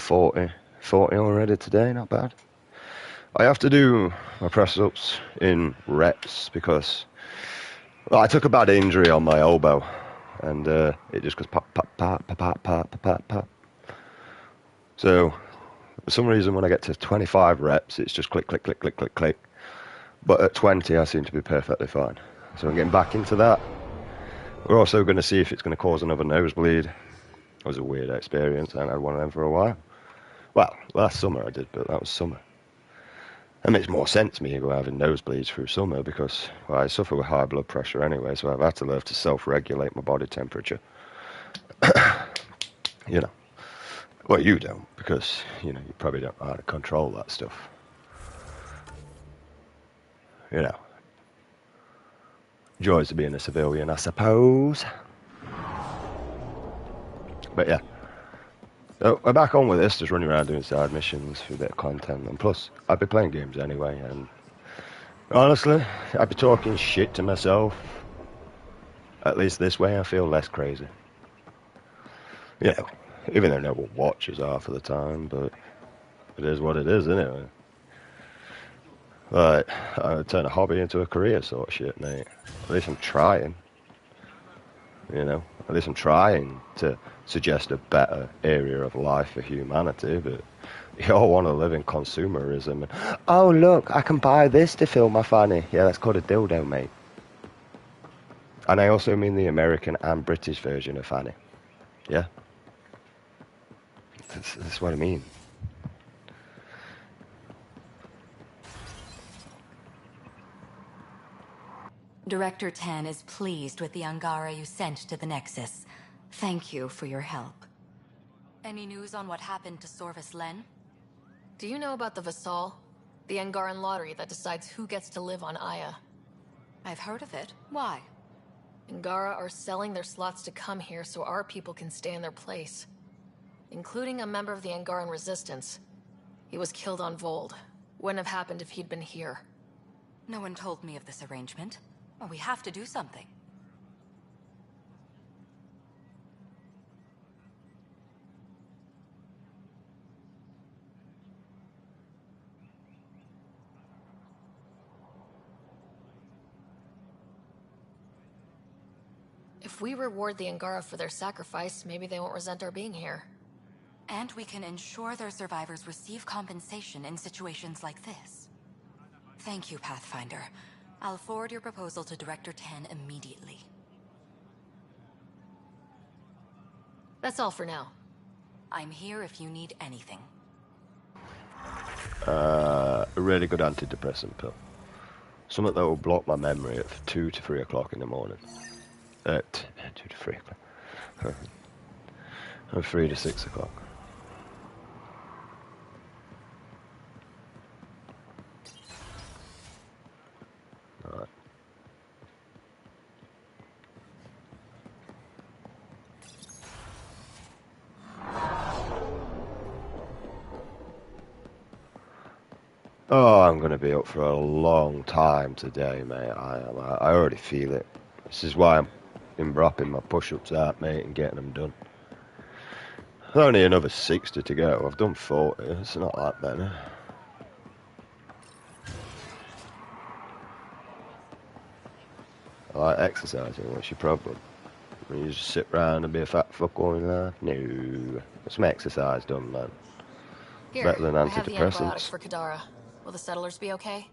40 already today, not bad. I have to do my press-ups in reps because I took a bad injury on my elbow, and it just goes pop, pop, pop, pop, pop, pop, pop, pop. So, for some reason, when I get to 25 reps, it's just click, click, click, click, click, click. But at 20, I seem to be perfectly fine. So I'm getting back into that. We're also going to see if it's going to cause another nosebleed. It was a weird experience. I haven't had one of them for a while. Well, last summer I did, but that was summer. It makes more sense to me having nosebleeds through summer because, well, I suffer with high blood pressure anyway, so I've had to learn to self-regulate my body temperature. You know. Well, you don't, because, you probably don't know how to control that stuff. Joys of being a civilian, I suppose. But yeah. So we're back on with this, just running around doing side missions for a bit of content. And plus, I'd be playing games anyway, and honestly, I'd be talking shit to myself. At least this way I feel less crazy. Even though I know what watches are for the time, but it is what it is, isn't it? Like, I would turn a hobby into a career sort of shit, mate. At least I'm trying. At least I'm trying to suggest a better area of life for humanity, but you all want to live in consumerism. Oh, look, I can buy this to fill my fanny. Yeah, that's called a dildo, mate. And I also mean the American and British version of fanny. Yeah? That's what I mean. Director Tan is pleased with the Angara you sent to the Nexus. Thank you for your help. Any news on what happened to Sorvis Len? Do you know about the Vassal? The Angaran lottery that decides who gets to live on Aya. I've heard of it. Why? Angara are selling their slots to come here so our people can stay in their place. Including a member of the Angaran resistance. He was killed on Vold. Wouldn't have happened if he'd been here. No one told me of this arrangement. Well, we have to do something. If we reward the Angara for their sacrifice, maybe they won't resent our being here. And we can ensure their survivors receive compensation in situations like this. Thank you, Pathfinder. I'll forward your proposal to Director Tan immediately. That's all for now. I'm here if you need anything. A really good antidepressant pill. Something that will block my memory at 2 to 3 o'clock in the morning. 2 to 3 o'clock. Or 3 to 6 o'clock. Alright. Oh, I'm going to be up for a long time today, mate. I already feel it. This is why I'm dropping my push-ups out, mate, and getting them done. Only another 60 to go. I've done 40. It's not that many. I like exercising. What's your problem? You just sit round and be a fat fuck all your life? No. Get some exercise done, man. Here, Better than I have the antidepressants. antibiotics for Kadara. Will the settlers be okay?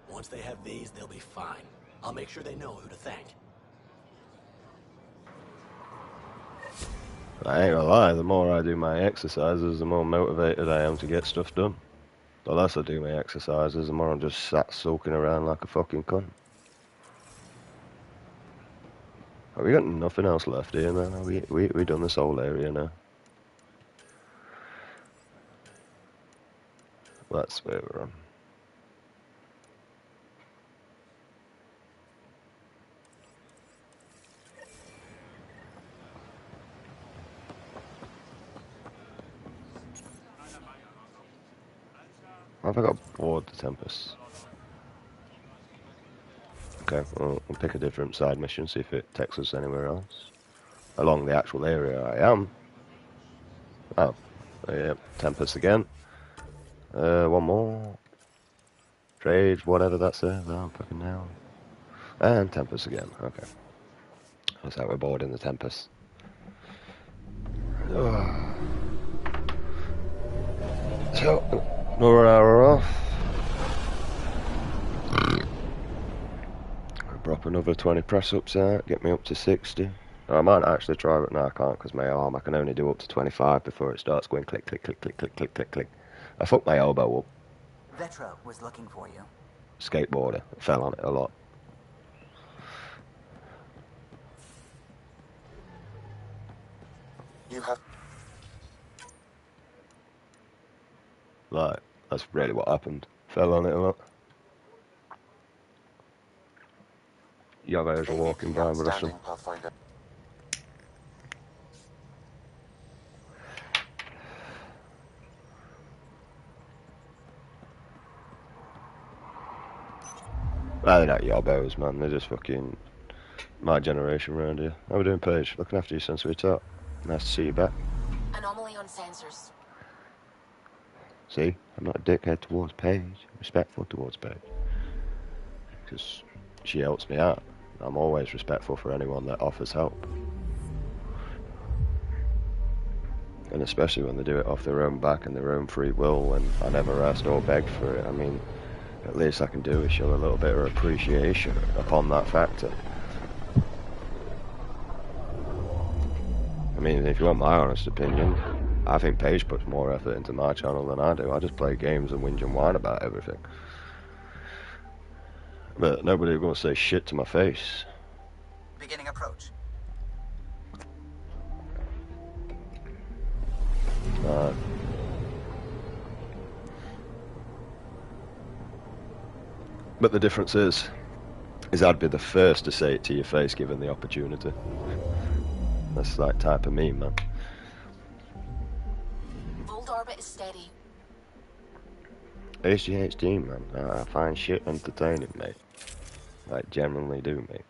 Once they have these, they'll be fine. I'll make sure they know who to thank. I ain't gonna lie, the more I do my exercises, the more motivated I am to get stuff done. The less I do my exercises, the more I'm just sat sulking around like a fucking cunt. Have we got nothing else left here, man? Have we done this whole area now? That's where we're on. Have I got bored the Tempest? Okay, well, we'll pick a different side mission, see if it takes us anywhere else. Along the actual area I am. Oh, Yeah, Tempest again. One more. Trade, whatever that says. Oh, fucking hell. And Tempest again. Okay. Looks like we're bored in the Tempest. So, another hour off. Drop another 20 press-ups out, get me up to 60. I might actually try it. No, I can't, because my arm, I can only do up to 25 before it starts going click, click, click, click, click, click, click, click. I fucked my elbow up. Vetra was looking for you. Skateboarder. I fell on it a lot. You have... Like, that's really what happened. Fell on it a lot. Yogos are walking by with us. Pathfinder. They're not yobos, man. They're just fucking my generation around here. How we doing, Paige? Looking after you since we talked. Nice to see you back. Anomaly on sensors. See? I'm not a dickhead towards Paige. I'm respectful towards Paige. Because she helps me out. I'm always respectful for anyone that offers help. And especially when they do it off their own back and their own free will, and I never asked or begged for it. I mean, at least I can do is show a little bit of appreciation upon that factor. I mean, if you want my honest opinion, I think Paige puts more effort into my channel than I do. I just play games and whinge and whine about everything. But nobody will say shit to my face. Beginning approach. But the difference is I'd be the first to say it to your face given the opportunity. That's that type of me, man. Volt orbit is steady. HGHD, man. I find shit entertaining, mate. I genuinely do, mate.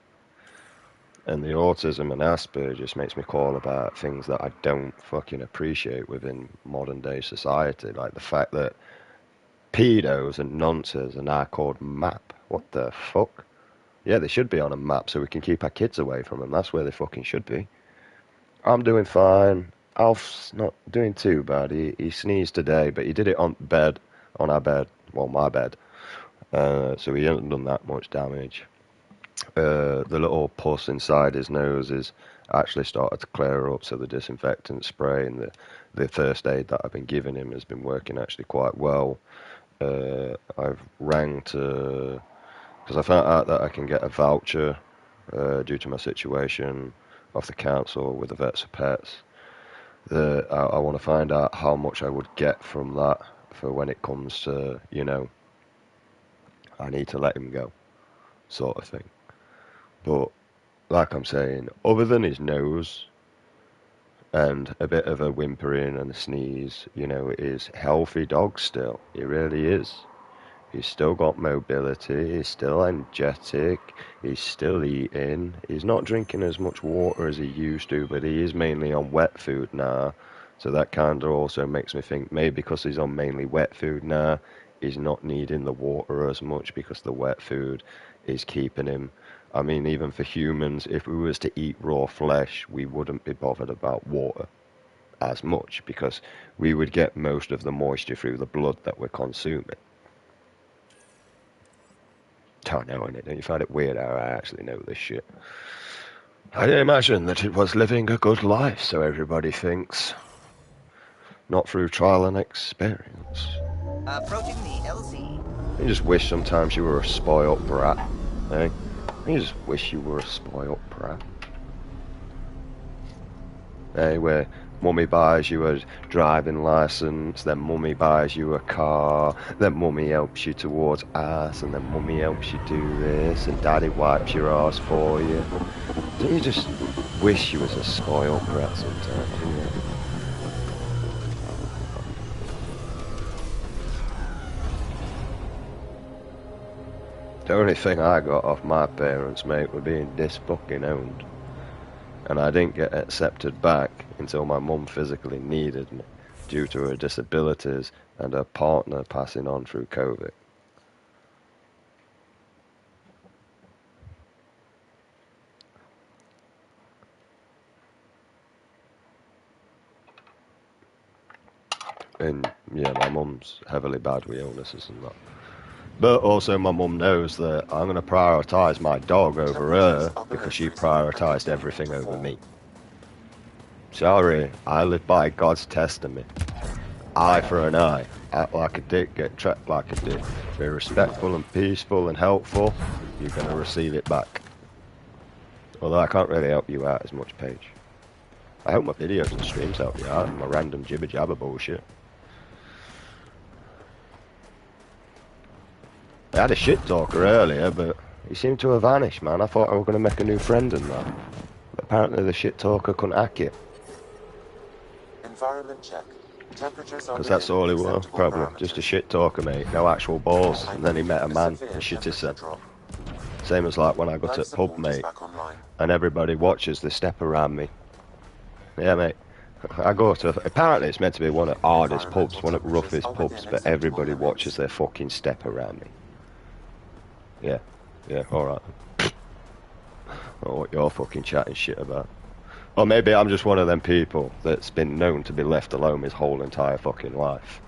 And the autism and Asperger just makes me call about things that I don't fucking appreciate within modern day society. Like the fact that pedos and nonces are now called map. What the fuck? Yeah, they should be on a map so we can keep our kids away from them. That's where they fucking should be. I'm doing fine. Alf's not doing too bad. He sneezed today, but he did it on our bed. Well, my bed. So he hasn't done that much damage. The little pus inside his nose is actually started to clear up, so the disinfectant spray and the first aid that I've been giving him has been working actually quite well. I've rang to... because I found out that I can get a voucher due to my situation off the council with the Vets for Pets. I want to find out how much I would get from that for when it comes to, you know, I need to let him go, sort of thing. But, like I'm saying, other than his nose and a bit of a whimpering and a sneeze, you know, it is healthy dog still. He really is. He's still got mobility, he's still energetic, he's still eating. He's not drinking as much water as he used to, but he is mainly on wet food now. So that kind of also makes me think maybe because he's on mainly wet food now, he's not needing the water as much because the wet food is keeping him. I mean, even for humans, if we was to eat raw flesh, we wouldn't be bothered about water as much because we would get most of the moisture through the blood that we're consuming. Don't know, innit? Don't you find it weird how I actually know this shit? I imagine that it was living a good life, so everybody thinks. Not through trial and experience. Approaching the LZ. You just wish sometimes you were a spoiled brat, eh? You just wish you were a spoiled brat. Eh, where mummy buys you a driving license, then mummy buys you a car, then mummy helps you towards ass, and then mummy helps you do this, and daddy wipes your ass for you. Don't you just wish you was a spoiled brat sometimes, yeah? The only thing I got off my parents, mate, were being this fucking owned. And I didn't get accepted back until my mum physically needed me. due to her disabilities and her partner passing on through COVID. And yeah, my mum's heavily bad with illnesses and that. But also my mum knows that I'm going to prioritise my dog over her because she prioritised everything over me. Sorry, I live by God's testament. Eye for an eye. Act like a dick, get trapped like a dick. Be respectful and peaceful and helpful, you're going to receive it back. Although I can't really help you out as much, Paige. I hope my videos and streams help you out and my random jibber jabber bullshit. I had a shit talker earlier, but he seemed to have vanished, man. I thought I was going to make a new friend and that. But apparently the shit talker couldn't hack it. Environment check. Temperatures are Because that's all he was, acceptable probably. parameters. Just a shit talker, mate. No actual balls. And then he met a man and shit his said. Same as like when I go to the pub, mate. And everybody watches the step around me. Yeah, mate. I go to... Apparently it's meant to be one of the hardest pubs, one of the roughest pubs, but everybody watches their fucking step around me. Yeah. Yeah, alright. Or what you're fucking chatting shit about. Or maybe I'm just one of them people that's been known to be left alone his whole entire fucking life.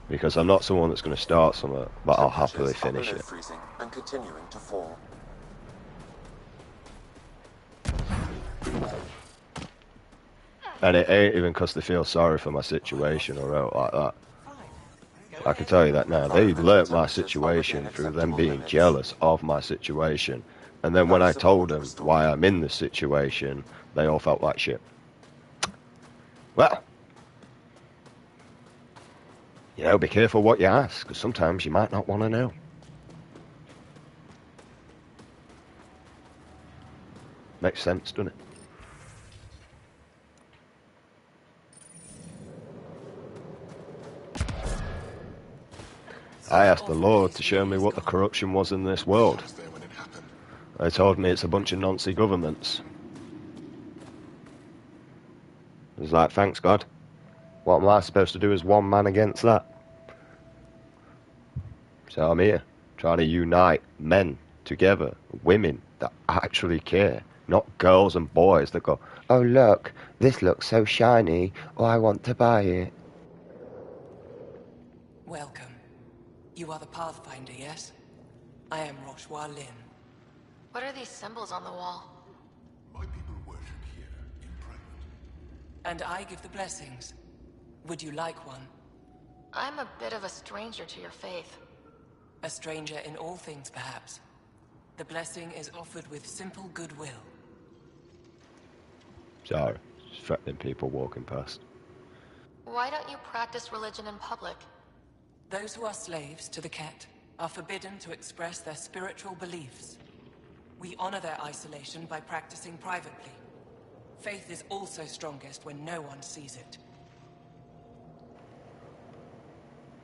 Because I'm not someone that's going to start something, but I'll happily finish it. Freezing and continuing to fall. And it ain't even because they feel sorry for my situation or out like that. I can tell you that now. They learnt my situation through them being jealous of my situation. And then when I told them why I'm in this situation, they all felt like shit. Well, you know, be careful what you ask, because sometimes you might not want to know. Makes sense, doesn't it? I asked the Lord to show me what the corruption was in this world. They told me it's a bunch of Nazi governments. I was like, thanks God. What am I supposed to do as one man against that? So I'm here, trying to unite men together, women that actually care, not girls and boys that go, oh look, this looks so shiny, oh I want to buy it. Welcome. You are the Pathfinder, yes? I am Roshua Lin. What are these symbols on the wall? My people worship here in private. And I give the blessings. Would you like one? I'm a bit of a stranger to your faith. A stranger in all things, perhaps. The blessing is offered with simple goodwill. Sorry, just threatening people walking past. Why don't you practice religion in public? Those who are slaves to the Ket are forbidden to express their spiritual beliefs. We honor their isolation by practicing privately. Faith is also strongest when no one sees it.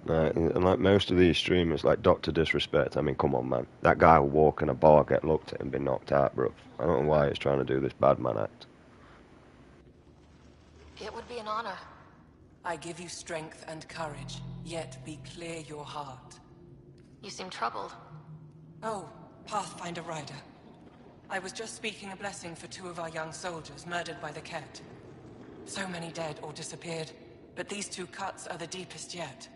Right, and like most of these streamers, like Dr. Disrespect, I mean, come on, man. That guy will walk in a bar, get looked at and be knocked out, bro. I don't know why he's trying to do this bad man act. It would be an honor. I give you strength and courage, yet be clear your heart. You seem troubled. Oh, Pathfinder Rider. I was just speaking a blessing for 2 of our young soldiers murdered by the Ket. So many dead or disappeared, but these 2 cuts are the deepest yet.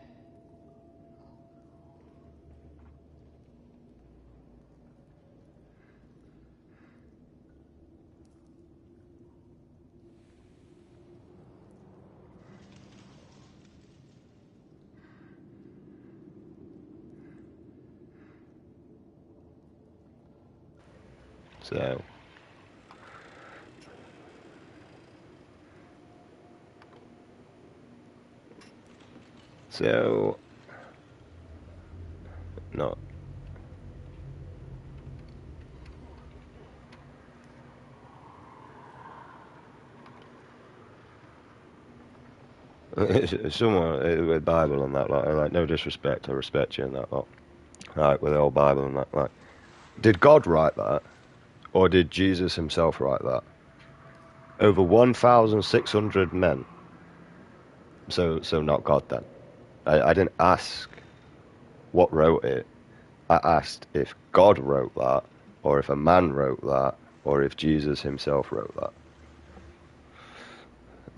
So, no. Someone with Bible and that, like no disrespect, I respect you and that, like with the old Bible and that, like, did God write that, or did Jesus himself write that? Over 1,600 men So not God then. I didn't ask what wrote it. I asked if God wrote that, or if a man wrote that, or if Jesus himself wrote that.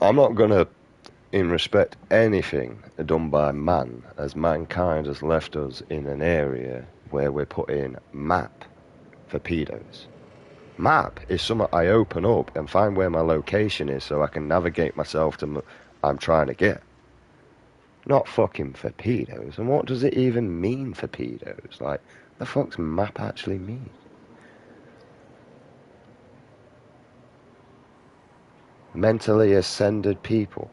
I'm not gonna in respect anything done by man, as mankind has left us in an area where we're putting map for pedos. Map is something I open up and find where my location is so I can navigate myself to I'm trying to get. Not fucking for pedos. And what does it even mean for pedos? Like, the fuck's map actually mean? Mentally ascended people.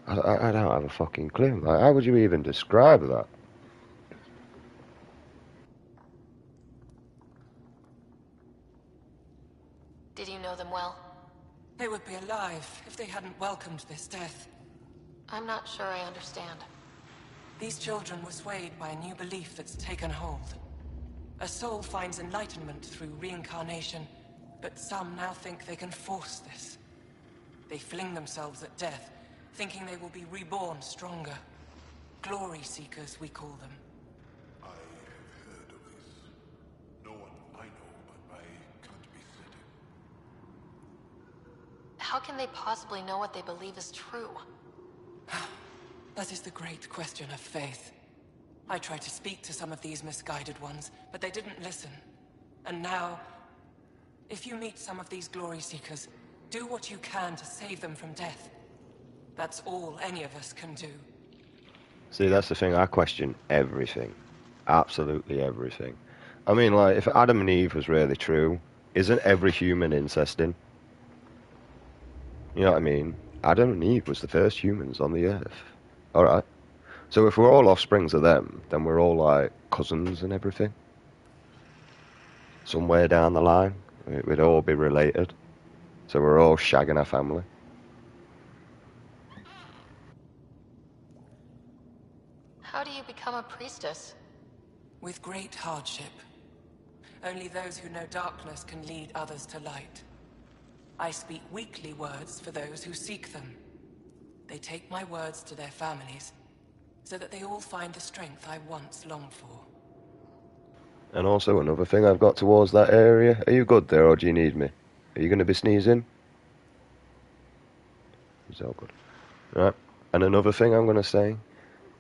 I don't have a fucking clue. Like, how would you even describe that? Did you know them well? They would be alive if they hadn't welcomed this death. I'm not sure I understand. These children were swayed by a new belief that's taken hold. A soul finds enlightenment through reincarnation, but some now think they can force this. They fling themselves at death, thinking they will be reborn stronger. Glory seekers, we call them. I have heard of this. No one I know, but I can't be certain. How can they possibly know what they believe is true? That is the great question of faith. I tried to speak to some of these misguided ones, but they didn't listen. And now, if you meet some of these glory seekers, do what you can to save them from death. That's all any of us can do. See, that's the thing. I question everything. Absolutely everything. I mean, like, if Adam and Eve was really true, isn't every human incesting? You know what I mean? Adam and Eve was the first humans on the earth. Alright? So if we're all offsprings of them, then we're all, like, cousins and everything. Somewhere down the line, we'd all be related. So we're all shagging our family. How do you become a priestess? With great hardship. Only those who know darkness can lead others to light. I speak weekly words for those who seek them. They take my words to their families, so that they all find the strength I once longed for. And also another thing I've got towards that area. Are you good there, or do you need me? Are you going to be sneezing? Is that good? Right. And another thing I'm going to say.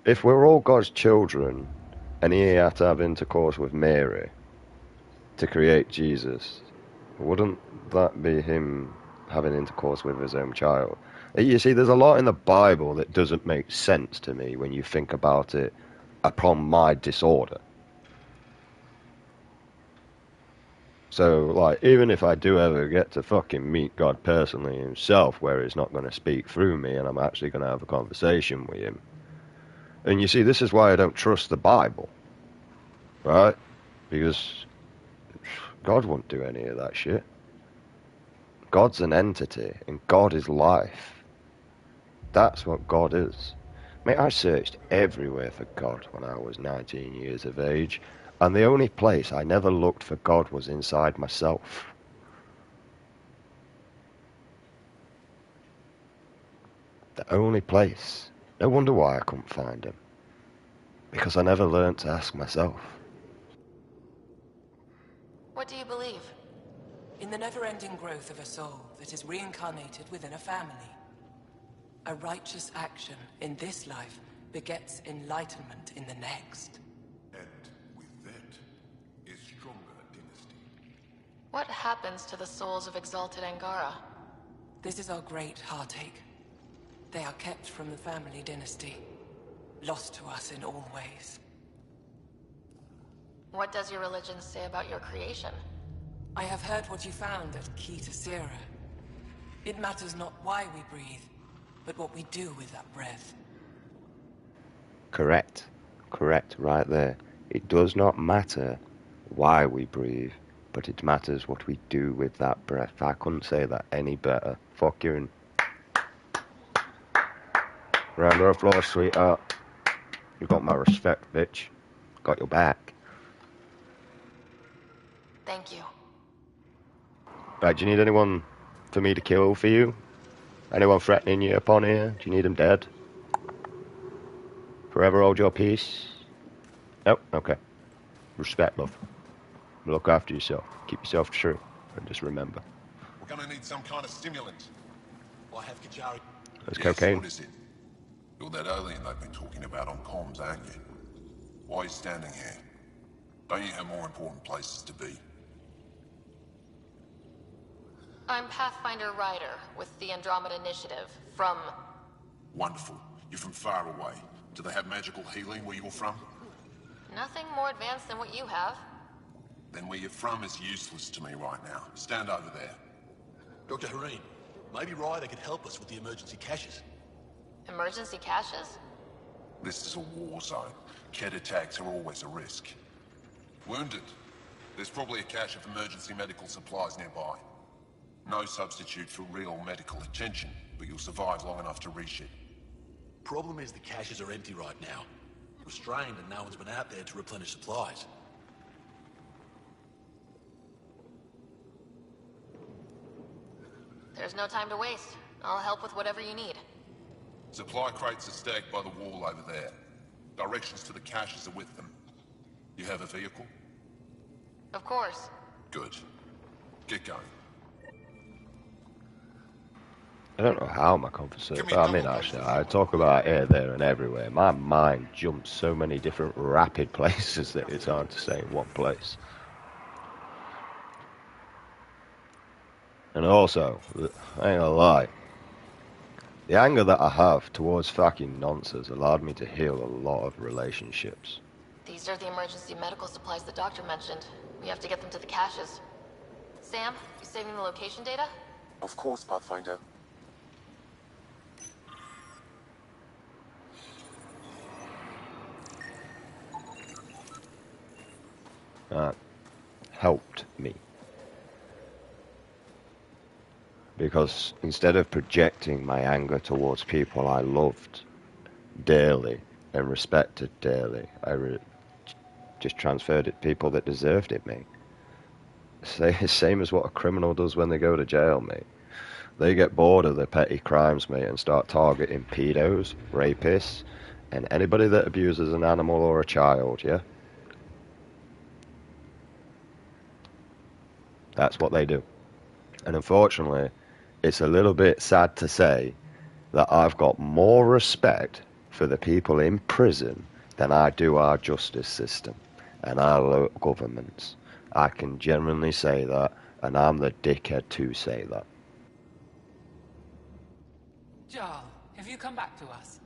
If we're all God's children, and he had to have intercourse with Mary to create Jesus, wouldn't that be him having intercourse with his own child? You see, there's a lot in the Bible that doesn't make sense to me when you think about it upon my disorder. So, like, even if I do ever get to fucking meet God personally himself, where he's not going to speak through me and I'm actually going to have a conversation with him. And you see, this is why I don't trust the Bible, right? Because God won't do any of that shit. God's an entity, and God is life. That's what God is. Mate, I searched everywhere for God when I was 19 years of age, and the only place I never looked for God was inside myself. The only place. No wonder why I couldn't find him. Because I never learnt to ask myself. What do you believe? In the never-ending growth of a soul that is reincarnated within a family. A righteous action in this life begets enlightenment in the next. And with that, a stronger dynasty. What happens to the souls of exalted Angara? This is our great heartache. They are kept from the family dynasty, lost to us in all ways. What does your religion say about your creation? I have heard what you found at Sierra. It matters not why we breathe, but what we do with that breath. Correct. Correct, right there. It does not matter why we breathe, but it matters what we do with that breath. I couldn't say that any better. Fuck you and... Round of applause, sweetheart. You got my respect, bitch. Got your back. Thank you. Right, do you need anyone for me to kill for you? Anyone threatening you upon here? Do you need them dead? Forever hold your peace? Nope, okay. Respect, love. Look after yourself. Keep yourself true. And just remember. We're gonna need some kind of stimulant. I have Kajari. There's Yes, cocaine. what is it? You're that alien they've been talking about on comms, aren't you? Why are you standing here? Don't you have more important places to be? I'm Pathfinder Ryder with the Andromeda Initiative from... Wonderful. You're from far away. Do they have magical healing where you're from? Nothing more advanced than what you have. Then where you're from is useless to me right now. Stand over there. Dr. Hareen, maybe Ryder could help us with the emergency caches. Emergency caches? This is a war zone. Kett attacks are always a risk. Wounded. There's probably a cache of emergency medical supplies nearby. No substitute for real medical attention, but you'll survive long enough to reach it. Problem is the caches are empty right now. Restrained and no one's been out there to replenish supplies. There's no time to waste. I'll help with whatever you need. Supply crates are stacked by the wall over there. Directions to the caches are with them. You have a vehicle? Of course. Good. Get going. I don't know how my conversation, Give me but I mean, double actually, dose. I talk about here, there, and everywhere. My mind jumps so many different rapid places that it's hard to say in one place. And also, I ain't gonna lie, the anger that I have towards fucking nonsense allowed me to heal a lot of relationships. These are the emergency medical supplies the doctor mentioned. We have to get them to the caches. Sam, you saving the location data? Of course, Pathfinder. That helped me. Because instead of projecting my anger towards people I loved dearly and respected dearly, I just transferred it to people that deserved it, mate. Same as what a criminal does when they go to jail, mate. They get bored of their petty crimes, mate, and start targeting pedos, rapists, and anybody that abuses an animal or a child, yeah? That's what they do. And unfortunately, it's a little bit sad to say that I've got more respect for the people in prison than I do our justice system and our local governments. I can genuinely say that, and I'm the dickhead to say that. Jarl, have you come back to us?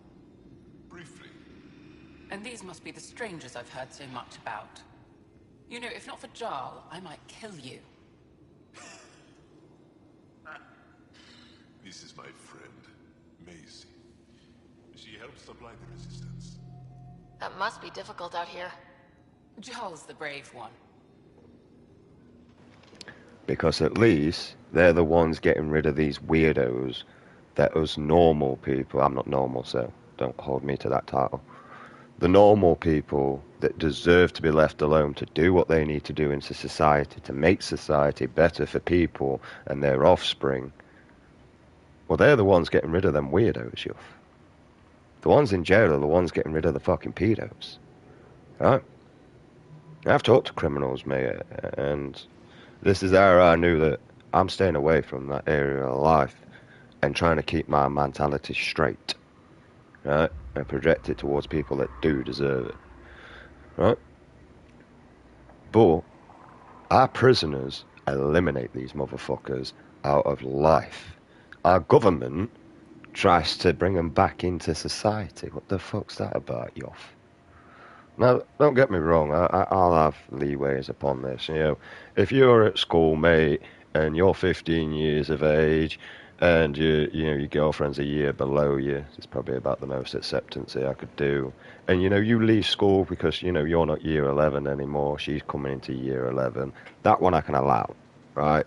Briefly. And these must be the strangers I've heard so much about. You know, if not for Jarl, I might kill you. This is my friend, Maisie. She helps supply the resistance. That must be difficult out here. Jarl's the brave one. Because at least they're the ones getting rid of these weirdos that us normal people, I'm not normal, so don't hold me to that title. The normal people that deserve to be left alone to do what they need to do into society, to make society better for people and their offspring, well, they're the ones getting rid of them weirdos, youth. The ones in jail are the ones getting rid of the fucking pedos. Right? I've talked to criminals, mate, and this is how I knew that I'm staying away from that area of life and trying to keep my mentality straight. Right? And project it towards people that do deserve it. Right? But our prisoners eliminate these motherfuckers out of life. Our government tries to bring them back into society. What the fuck's that about, yoff? Now, don't get me wrong, I'll have leeways upon this. You know, if you're at school, mate, and you're 15 years of age, and your girlfriend's a year below you, it's probably about the most acceptancy I could do. And you leave school because you're not year 11 anymore. She's coming into year 11. That one I can allow, right?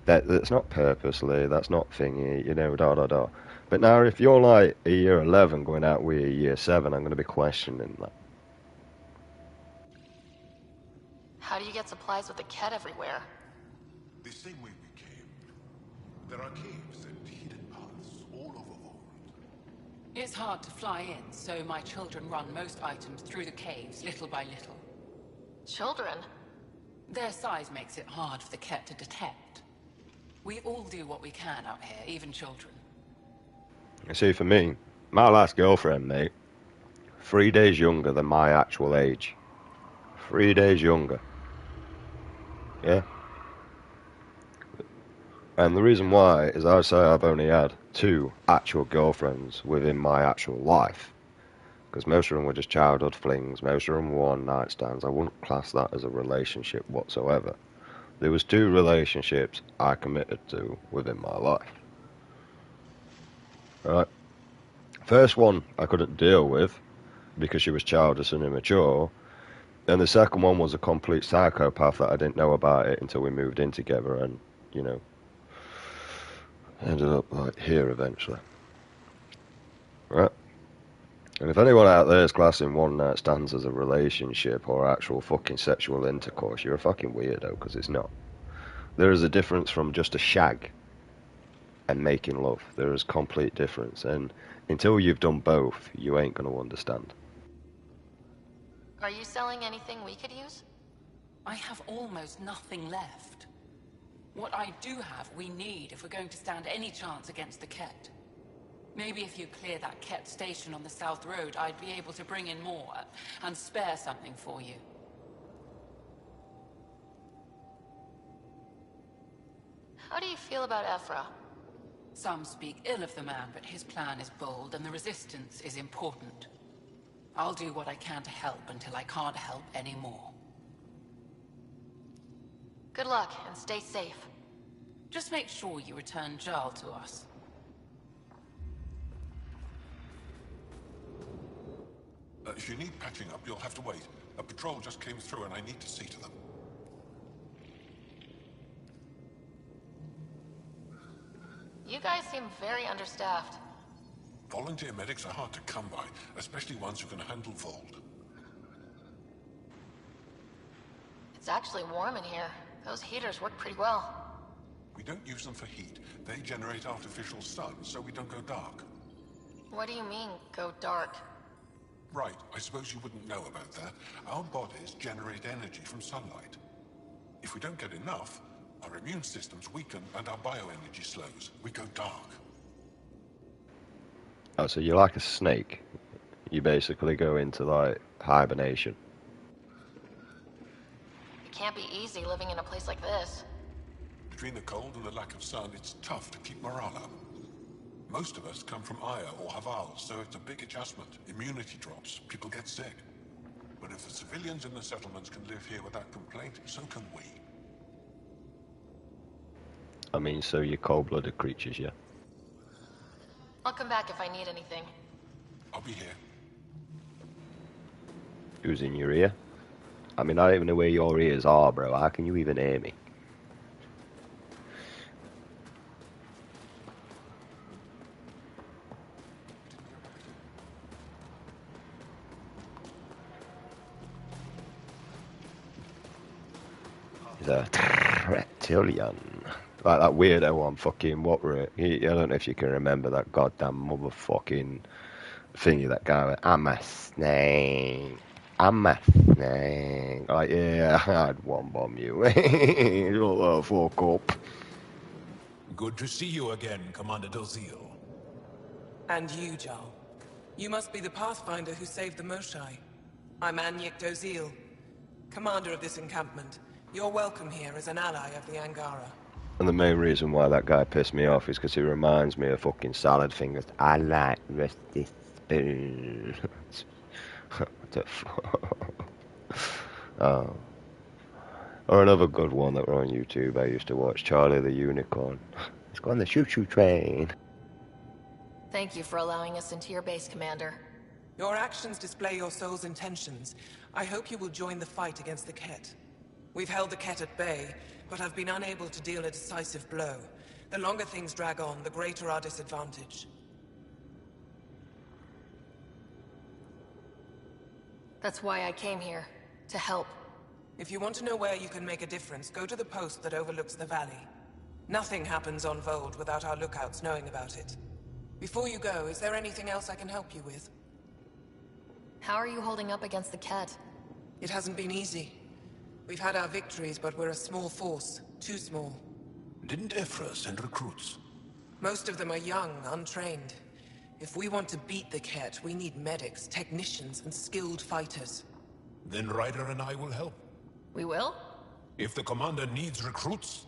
That's not purposely. That's not thingy. Da da da. But now, if you're like a year 11 going out with a year 7, I'm going to be questioning that. How do you get supplies with the Kett everywhere? The same way we came. There are caves and hidden It's hard to fly in, so my children run most items through the caves, little by little. Children? Their size makes it hard for the Ket to detect. We all do what we can out here, even children. You see, for me, my last girlfriend, mate, 3 days younger than my actual age. 3 days younger. Yeah? And the reason why is I say I've only had 2 actual girlfriends within my actual life. Because most of them were just childhood flings, most of them were one-night stands. I wouldn't class that as a relationship whatsoever. There was 2 relationships I committed to within my life. Right? First one I couldn't deal with because she was childish and immature. And the second one was a complete psychopath that I didn't know about it until we moved in together and, you know, ended up like here eventually. Right? And if anyone out there is classing one night stands as a relationship or actual fucking sexual intercourse, you're a fucking weirdo, because it's not. There is a difference from just a shag and making love. There is complete difference, and until you've done both, you ain't gonna understand. Are you selling anything we could use? I have almost nothing left. What I do have, we need if we're going to stand any chance against the Ket. Maybe if you clear that Ket station on the South Road, I'd be able to bring in more and spare something for you. How do you feel about Ephra? Some speak ill of the man, but his plan is bold and the resistance is important. I'll do what I can to help until I can't help anymore. Good luck, and stay safe. Just make sure you return Jarl to us. If you need patching up, you'll have to wait. A patrol just came through and I need to see to them. You guys seem very understaffed. Volunteer medics are hard to come by, especially ones who can handle Vold. It's actually warm in here. Those heaters work pretty well. We don't use them for heat. They generate artificial sun, so we don't go dark. What do you mean, go dark? Right, I suppose you wouldn't know about that. Our bodies generate energy from sunlight. If we don't get enough, our immune systems weaken and our bioenergy slows. We go dark. Oh, so you're like a snake. You basically go into, like, hibernation. It can't be easy living in a place like this. Between the cold and the lack of sun, it's tough to keep morale up. Most of us come from Aya or Haval, so it's a big adjustment. Immunity drops, people get sick. But if the civilians in the settlements can live here without complaint, so can we. I mean, so you're cold-blooded creatures, yeah? I'll come back if I need anything. I'll be here. Who's in your ear? I mean, I don't even know where your ears are, bro. How can you even hear me? He's a reptilian. Like that weirdo on fucking, what were it? I don't know if you can remember that goddamn motherfucking thingy that guy went, I'm a snake. I'm a snake. Like, yeah, I'd one bomb you. You'll fuck up. Good to see you again, Commander Dozil. And you, Jarl. You must be the Pathfinder who saved the Moshai. I'm Anyek Dozil, commander of this encampment. You're welcome here as an ally of the Angara. And the main reason why that guy pissed me off is because he reminds me of fucking salad fingers. I like rusty spoons. What the fuck? Oh. Or another good one that were on YouTube I used to watch, Charlie the Unicorn. It's on the choo-choo train. Thank you for allowing us into your base, Commander. Your actions display your soul's intentions. I hope you will join the fight against the Ket. We've held the Ket at bay, but have been unable to deal a decisive blow. The longer things drag on, the greater our disadvantage. That's why I came here. To help. If you want to know where you can make a difference, go to the post that overlooks the valley. Nothing happens on Vold without our lookouts knowing about it. Before you go, is there anything else I can help you with? How are you holding up against the Ket? It hasn't been easy. We've had our victories, but we're a small force. Too small. Didn't Ephra send recruits? Most of them are young, untrained. If we want to beat the Ket, we need medics, technicians, and skilled fighters. Then Ryder and I will help. We will? If the commander needs recruits,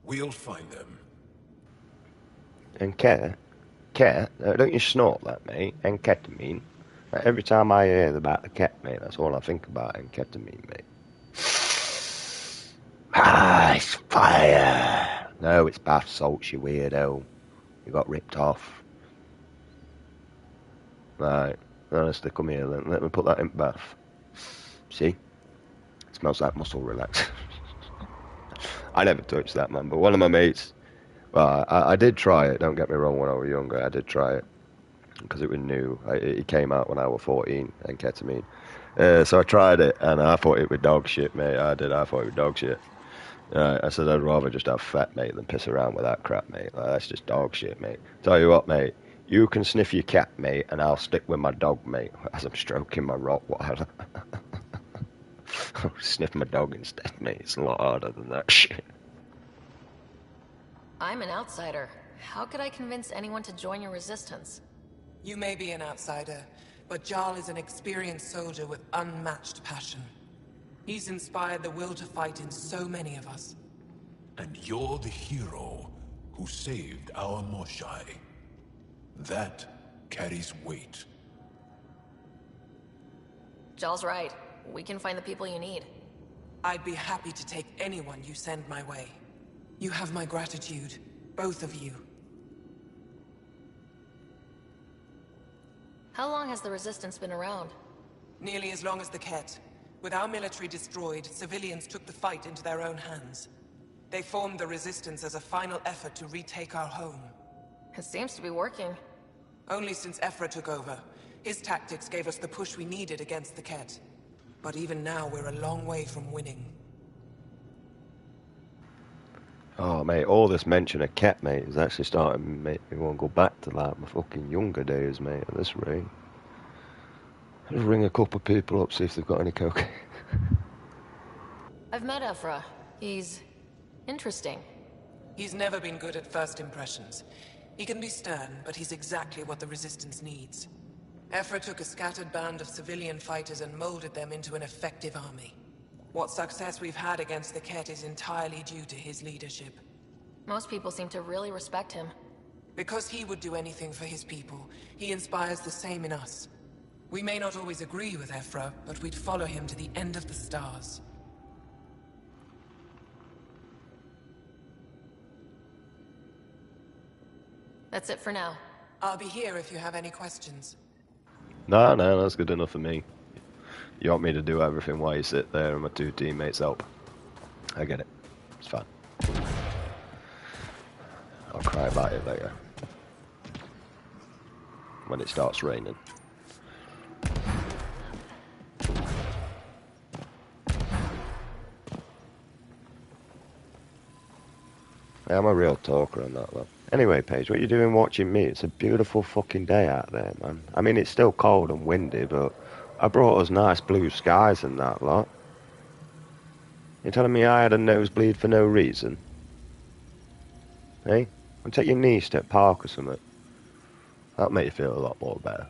we'll find them. And Ket, don't you snort that, mate? And ketamine. Like, every time I hear about the Ket, mate, that's all I think about, and ketamine, mate. Ah, it's fire! No, it's bath salts, you weirdo. You got ripped off. Right, honestly, come here then. Let me put that in bath. See? It smells like muscle relax. I never touched that, man, but one of my mates, well, I did try it, don't get me wrong, when I was younger, I did try it. Because it was new. It came out when I was 14, and ketamine. So I tried it, and I thought it was dog shit, mate. I thought it was dog shit. I said I'd rather just have fat, mate, than piss around with that crap, mate. Like, that's just dog shit, mate. Tell you what, mate. You can sniff your cat, mate, and I'll stick with my dog, mate, as I'm stroking my Rottweiler. I'll sniff my dog instead, mate. It's a lot harder than that shit. I'm an outsider. How could I convince anyone to join your resistance? You may be an outsider, but Jarl is an experienced soldier with unmatched passion. He's inspired the will to fight in so many of us. And you're the hero who saved our Moshai. That carries weight. Jarl's right. We can find the people you need. I'd be happy to take anyone you send my way. You have my gratitude, both of you. How long has the Resistance been around? Nearly as long as the Ket. With our military destroyed, civilians took the fight into their own hands. They formed the Resistance as a final effort to retake our home. It seems to be working. Only since Ephra took over. His tactics gave us the push we needed against the Ket. But even now, we're a long way from winning. Oh, mate, all this mention of Ket, mate, is actually starting to make me want to go back to, like, my fucking younger days, mate, at this rate. Just ring a couple of people up, see if they've got any cocaine. I've met Ephra. He's interesting. He's never been good at first impressions. He can be stern, but he's exactly what the Resistance needs. Ephra took a scattered band of civilian fighters and molded them into an effective army. What success we've had against the Ket is entirely due to his leadership. Most people seem to really respect him. Because he would do anything for his people, he inspires the same in us. We may not always agree with Ephra, but we'd follow him to the end of the stars. That's it for now. I'll be here if you have any questions. No, that's good enough for me. You want me to do everything while you sit there and my two teammates help. I get it. It's fine. I'll cry about it later. When it starts raining. Yeah, I'm a real talker on that, though. Anyway, Paige, what you doing watching me? It's a beautiful fucking day out there, man. I mean, it's still cold and windy, but I brought us nice blue skies and that lot. You're telling me I had a nosebleed for no reason? Hey? I'll take your niece to a park or something. That'll make you feel a lot more better.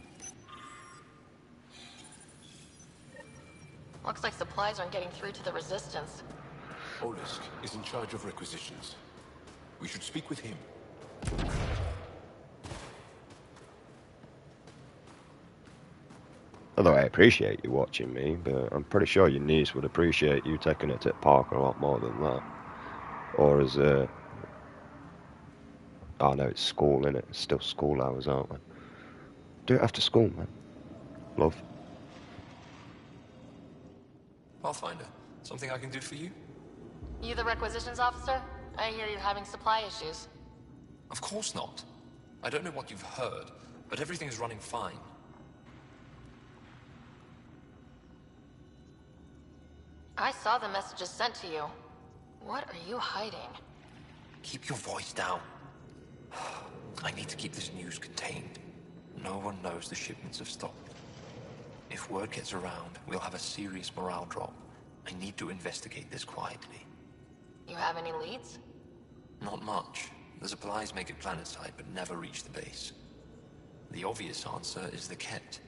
Looks like supplies aren't getting through to the Resistance. Olisk is in charge of requisitions. We should speak with him. Although I appreciate you watching me, but I'm pretty sure your niece would appreciate you taking her to the park a lot more than that. Or as oh no, it's school, innit? It's still school hours, aren't we? Do it after school, man. Love. Pathfinder, something I can do for you? You the requisitions officer? I hear you're having supply issues. Of course not. I don't know what you've heard, but everything is running fine. I saw the messages sent to you. What are you hiding? Keep your voice down. I need to keep this news contained. No one knows the shipments have stopped. If word gets around, we'll have a serious morale drop. I need to investigate this quietly. You have any leads? Not much. The supplies make it planetside, but never reach the base. The obvious answer is the Ket.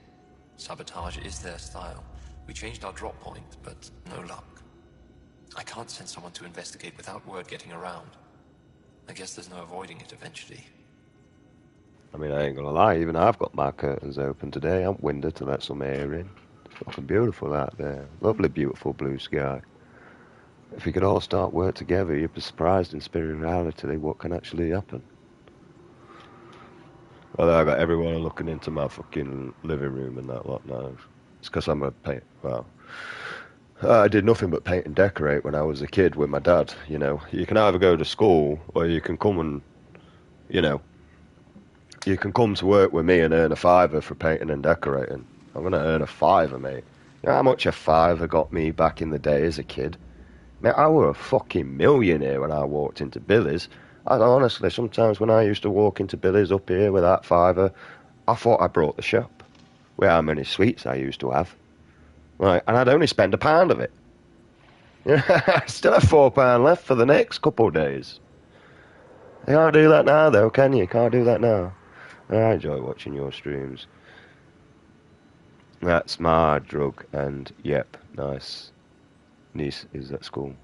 Sabotage is their style. We changed our drop point, but no luck. I can't send someone to investigate without word getting around. I guess there's no avoiding it eventually. I mean, I ain't gonna lie, even I've got my curtains open today. I'm windowed to let some air in. It's fucking beautiful out there. Lovely, beautiful blue sky. If we could all start work together, you'd be surprised in spirituality what can actually happen. Although I got everyone looking into my fucking living room and that lot now. It's because I'm a paint. Well, I did nothing but paint and decorate when I was a kid with my dad. You know, you can either go to school or you can come and, you know, you can come to work with me and earn a fiver for painting and decorating. I'm gonna earn a fiver, mate. You know how much a fiver got me back in the day as a kid? Mate, I were a fucking millionaire when I walked into Billy's. I honestly, sometimes when I used to walk into Billy's up here with that fiver, I thought I brought the shop. With how many sweets I used to have. Right, and I'd only spend £1 of it. I still have £4 left for the next couple of days. You can't do that now, though, can you? Can't do that now. I enjoy watching your streams. That's my drug, and yep, nice. Niece is at school.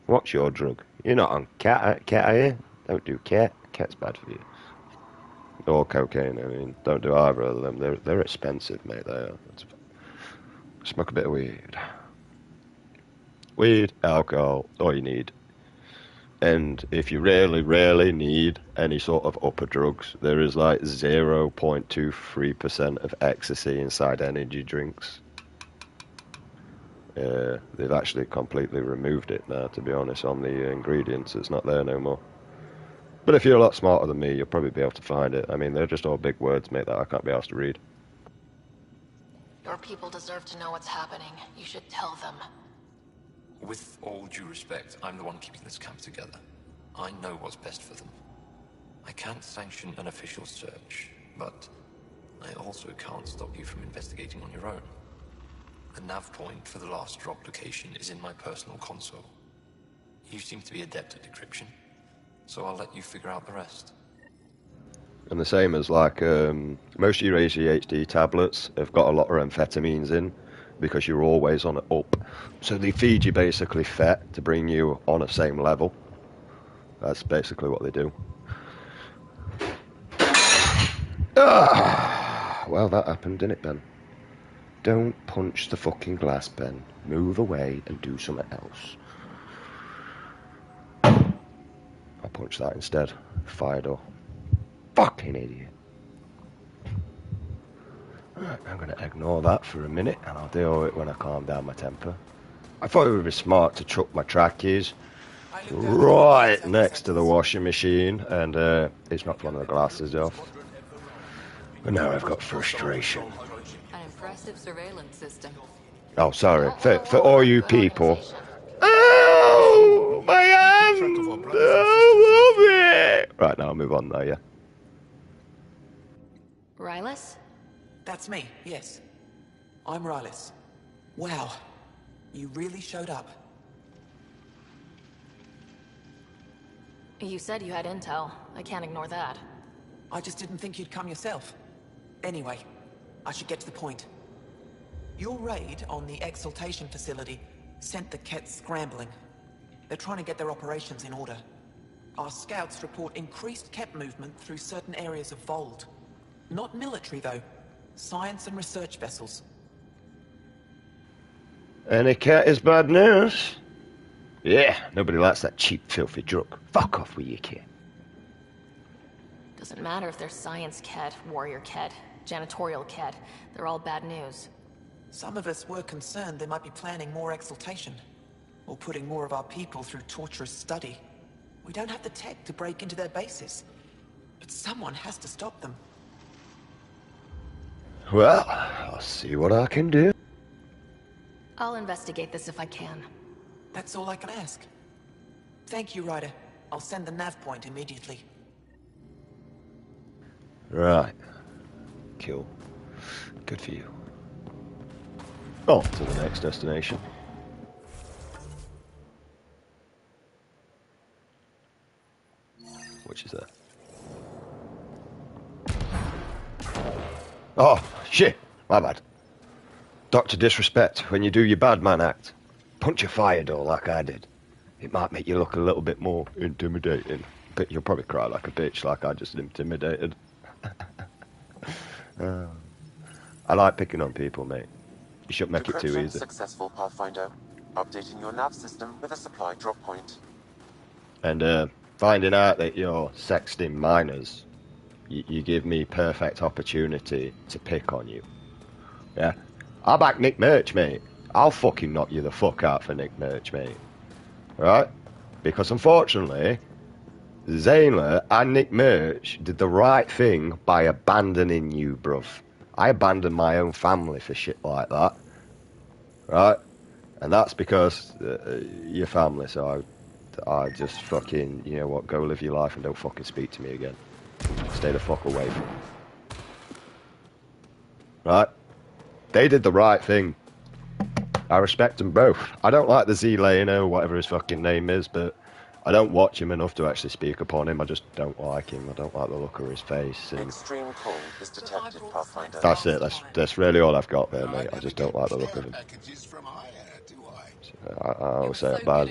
What's your drug? You're not on cat, are you? Don't do cat. Cat's bad for you. Or cocaine, I mean. Don't do either of them. They're expensive, mate, they are. Smoke a bit of weed. Weed, alcohol, all you need. And if you really need any sort of upper drugs, there is like 0.23% of ecstasy inside energy drinks. They've actually completely removed it now, to be honest, on the ingredients. It's not there no more. But if you're a lot smarter than me, you'll probably be able to find it. I mean, they're just all big words, mate, that I can't be asked to read. Your people deserve to know what's happening. You should tell them. With all due respect, I'm the one keeping this camp together. I know what's best for them. I can't sanction an official search, but I also can't stop you from investigating on your own. The nav point for the last drop location is in my personal console. You seem to be adept at decryption, so I'll let you figure out the rest. And the same as like most of your ADHD tablets have got a lot of amphetamines in because you're always on an up. So they feed you basically fat to bring you on a same level. That's basically what they do. Well, that happened, didn't it, Ben? Don't punch the fucking glass, Ben. Move away and do something else. I'll punch that instead. Fire door. Fucking idiot. Right, I'm going to ignore that for a minute, and I'll deal with it when I calm down my temper. I thought it would be smart to chuck my track keys right next to the washing machine, and it's knocked one of the glasses off. But now I've got frustration. An impressive surveillance system. Oh, sorry. For all you people. Oh, my hand! Oh, right, now I'll move on now, yeah. Rylus? That's me, yes. I'm Rylus. Wow, you really showed up. You said you had intel. I can't ignore that. I just didn't think you'd come yourself. Anyway, I should get to the point. Your raid on the Exaltation facility sent the Kett scrambling. They're trying to get their operations in order. Our scouts report increased Kett movement through certain areas of Vold. Not military, though. Science and research vessels. Any cat is bad news. Yeah, nobody likes that cheap, filthy drug. Fuck off with your kid. Doesn't matter if they're science Kett, warrior Kett, janitorial Kett. They're all bad news. Some of us were concerned they might be planning more exaltation, or putting more of our people through torturous study. We don't have the tech to break into their bases, but someone has to stop them. Well, I'll see what I can do. I'll investigate this if I can. That's all I can ask. Thank you, Ryder. I'll send the nav point immediately. Right. Cool. Good for you. On to the next destination. Which is that? Oh, shit. My bad. Dr. Disrespect, when you do your bad man act, punch a fire door like I did. It might make you look a little bit more intimidating. But you'll probably cry like a bitch like I just intimidated. I like picking on people, mate. You shouldn't make it too Decryption easy. successful, Pathfinder. Updating your nav system with a supply drop point. And finding out that you're sexting minors, you give me perfect opportunity to pick on you. Yeah? I'll back Nick Merch, mate. I'll fucking knock you the fuck out for Nick Merch, mate. Right? Because unfortunately, Zaynler and Nick Merch did the right thing by abandoning you, bruv. I abandoned my own family for shit like that. Right? And that's because your family, so I just fucking, you know what, go live your life and don't fucking speak to me again. Stay the fuck away from me. Right? They did the right thing. I respect them both. I don't like the Z-Lano, whatever his fucking name is, but I don't watch him enough to actually speak upon him. I just don't like him. I don't like the look of his face. And Extreme cold is detected, Pathfinder. that's it. That's really all I've got there, mate. I just don't like the look of him. I always say it bad.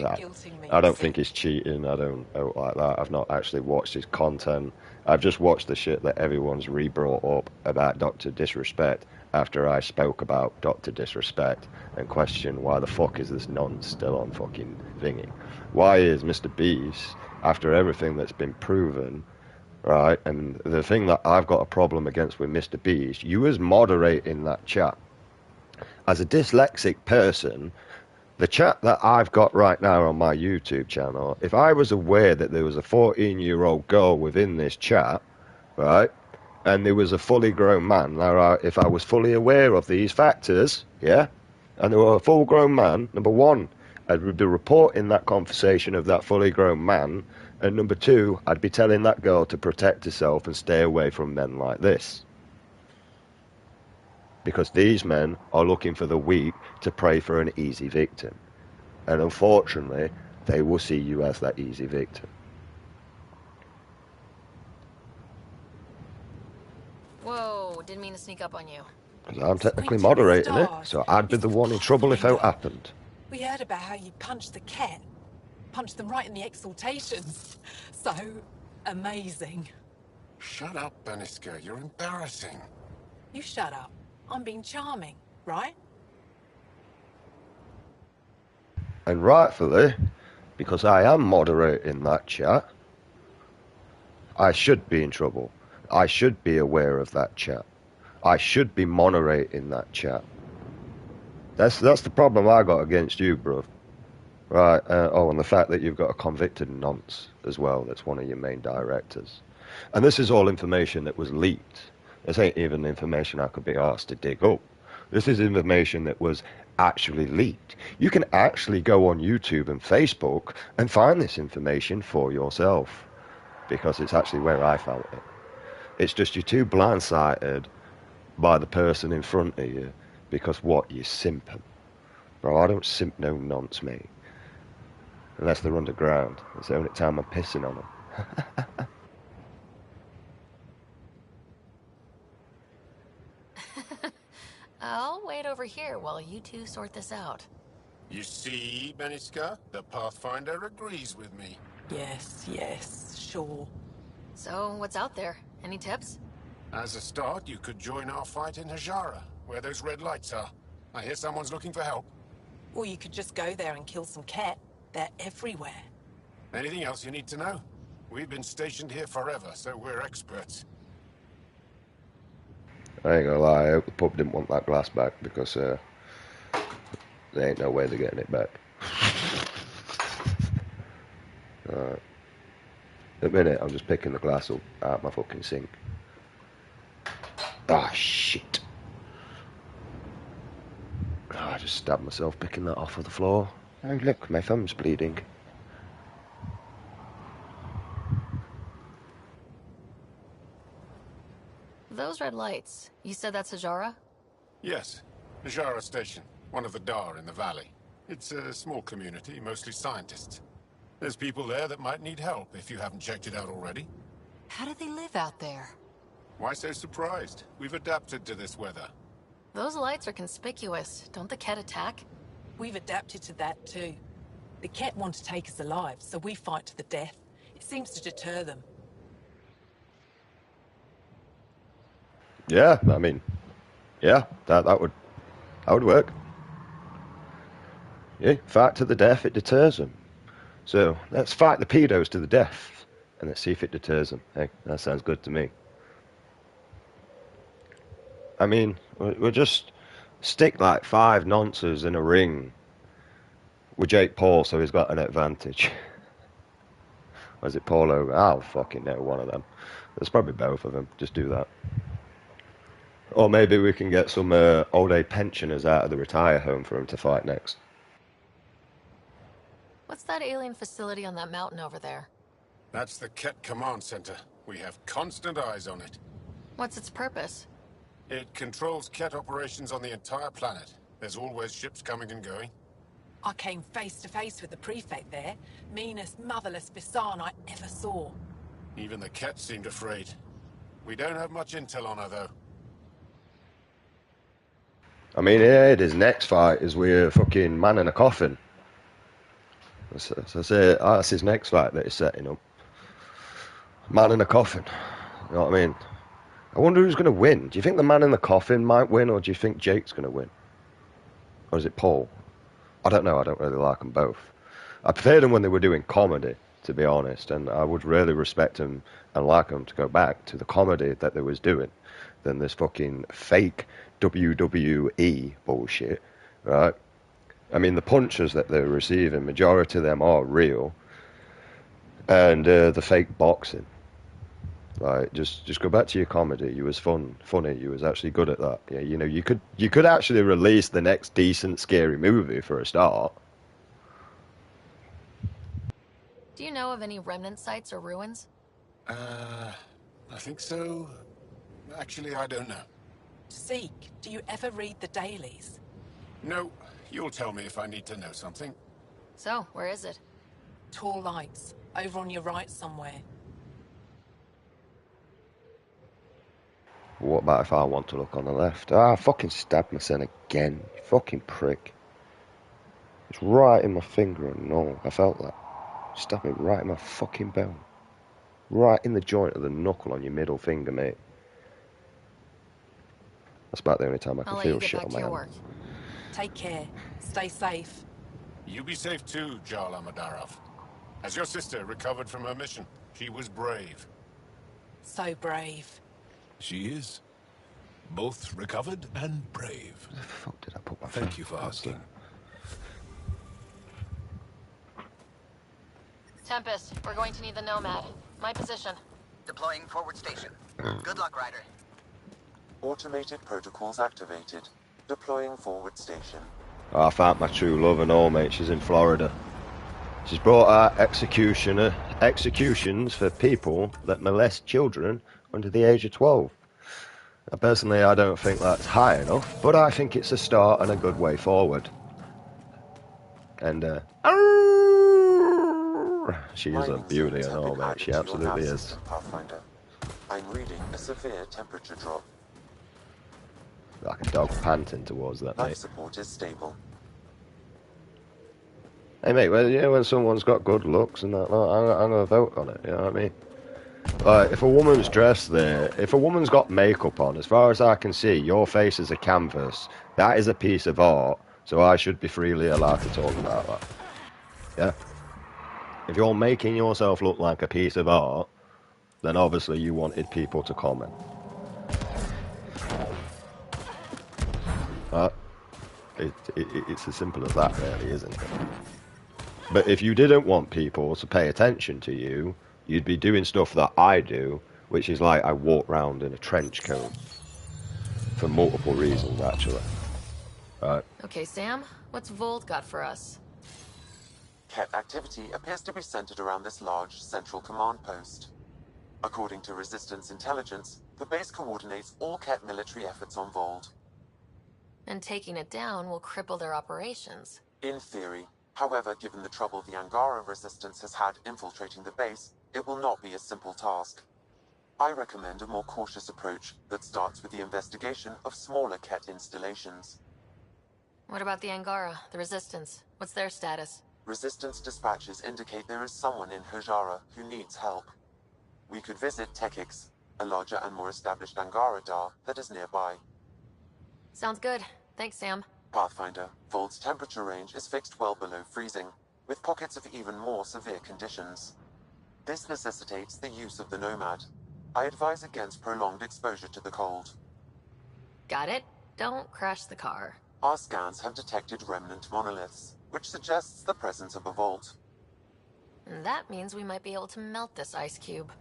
I don't think he's cheating. I don't like that. I've not actually watched his content. I've just watched the shit that everyone's re-brought up about Dr. Disrespect after I spoke about Dr. Disrespect and questioned why the fuck is this nonce still on fucking thingy? Why is Mr. Beast, after everything that's been proven, right, and the thing that I've got a problem against with Mr. Beast, you was moderating that chat. As a dyslexic person, the chat that I've got right now on my YouTube channel, if I was aware that there was a 14-year-old girl within this chat, right, and there was a fully grown man, now if I was fully aware of these factors, yeah, and there were a full-grown man, number one, I'd be reporting that conversation of that fully grown man, and number two, I'd be telling that girl to protect herself and stay away from men like this. Because these men are looking for the weak to prey for an easy victim. And unfortunately, they will see you as that easy victim. Whoa, didn't mean to sneak up on you. Because I'm technically moderating it, so I'd be the one in trouble if it happened. We heard about how you punched the cat. Punched them right in the exaltations. So amazing. Shut up, Beniska. You're embarrassing. You shut up. I'm being charming, right? And rightfully, because I am moderating that chat, I should be in trouble. I should be aware of that chat. I should be moderating that chat. That's the problem I got against you, bruv. Right, and the fact that you've got a convicted nonce as well, that's one of your main directors. And this is all information that was leaked. This ain't even information I could be asked to dig up. This is information that was actually leaked. You can actually go on YouTube and Facebook and find this information for yourself, because it's actually where I found it. It's just you're too blindsided by the person in front of you, because what, you simp 'em. Bro, I don't simp no nonce, mate. Unless they're underground. It's the only time I'm pissing on them. I'll wait over here while you two sort this out. You see, Beniska? The Pathfinder agrees with me. Yes, sure. So, what's out there? Any tips? As a start, you could join our fight in Hajara, where those red lights are. I hear someone's looking for help. Or you could just go there and kill some cat. They're everywhere. Anything else you need to know? We've been stationed here forever, so we're experts. I ain't gonna lie, I hope the pub didn't want that glass back, because there ain't no way they're getting it back. Alright. In a minute, I'm just picking the glass up out my fucking sink. Ah, shit. Oh, I just stabbed myself picking that off of the floor. Oh, look, my thumb's bleeding. Those red lights, you said that's Hajara? Yes. Najara Station, one of the Dar in the valley. It's a small community, mostly scientists. There's people there that might need help if you haven't checked it out already. How do they live out there? Why so surprised? We've adapted to this weather. Those lights are conspicuous. Don't the Ket attack? We've adapted to that too. The Ket want to take us alive, so we fight to the death. It seems to deter them. Yeah, I mean, yeah, that would work. Yeah, fight to the death, it deters them. So let's fight the pedos to the death, and let's see if it deters them. Hey, that sounds good to me. I mean, we'll just stick like 5 nonces in a ring with Jake Paul, so he's got an advantage. Or is it Paul Hogan? I'll fucking know, one of them. There's probably both of them. Just do that. Or maybe we can get some old age pensioners out of the retire home for him to fight next. What's that alien facility on that mountain over there? That's the Ket Command Center. We have constant eyes on it. What's its purpose? It controls Ket operations on the entire planet. There's always ships coming and going. I came face to face with the prefect there. Meanest, motherless Bisan I ever saw. Even the Ket seemed afraid. We don't have much intel on her, though. I mean, yeah, his next fight is with a fucking man in a coffin. That's his next fight that he's setting up. Man in a coffin. You know what I mean? I wonder who's going to win. Do you think the man in the coffin might win, or do you think Jake's going to win? Or is it Paul? I don't know. I don't really like them both. I preferred them when they were doing comedy, to be honest, and I would really respect them and like them to go back to the comedy that they was doing than this fucking fake WWE bullshit, right? I mean, the punches that they're receiving, majority of them are real, and the fake boxing. Like, just go back to your comedy. You was funny. You was actually good at that. Yeah, you know, you could actually release the next decent scary movie for a start. Do you know of any remnant sites or ruins? I think so. Actually, I don't know. Zeke, do you ever read the dailies? No, you'll tell me if I need to know something. So, where is it? Tall lights, over on your right somewhere. What about if I want to look on the left? Ah, I fucking stabbed myself again. You fucking prick. It's right in my finger and all. I felt that. Stabbed me right in my fucking bone. Right in the joint of the knuckle on your middle finger, mate. That's about the only time I can feel shit on my hand. Work. Take care. Stay safe. You be safe too, Jarl Amadarov. Has your sister recovered from her mission? She was brave. So brave. She is. Both recovered and brave. Where the fuck did I put my Thank you for asking. Tempest, we're going to need the Nomad. My position. Deploying forward station. Good luck, Ryder. Automated protocols activated. Deploying forward station. Oh, I found my true love and all, mate. She's in Florida. She's brought out executions for people that molest children under the age of 12. Now, personally, I don't think that's high enough, but I think it's a start and a good way forward. And, she is a beauty and all, mate. She absolutely is. Pathfinder. I'm reading a severe temperature drop. Like a dog panting towards that, Life mate. support is stable. Hey, mate, well, you know, when someone's got good looks and that, I'm going to vote on it, you know what I mean? Like, if a woman's dressed there, if a woman's got makeup on, as far as I can see, your face is a canvas. That is a piece of art, so I should be freely allowed to talk about that. Yeah? If you're making yourself look like a piece of art, then obviously you wanted people to comment. It's as simple as that, really, isn't it? But if you didn't want people to pay attention to you, you'd be doing stuff that I do, which is like I walk around in a trench coat. For multiple reasons, actually. Right. Okay, Sam, what's Vold got for us? Ket activity appears to be centered around this large central command post. According to Resistance intelligence, The base coordinates all Ket military efforts on Vold. And taking it down will cripple their operations. In theory. However, given the trouble the Angara resistance has had infiltrating the base, it will not be a simple task. I recommend a more cautious approach that starts with the investigation of smaller Ket installations. What about the Angara, the Resistance? What's their status? Resistance dispatches indicate there is someone in Hajara who needs help. We could visit Tekix, a larger and more established Angara Dar that is nearby. Sounds good. Thanks, Sam. Pathfinder, Vold's temperature range is fixed well below freezing, with pockets of even more severe conditions. This necessitates the use of the Nomad. I advise against prolonged exposure to the cold. Got it. Don't crash the car. Our scans have detected remnant monoliths, which suggests the presence of a vault. And that means we might be able to melt this ice cube.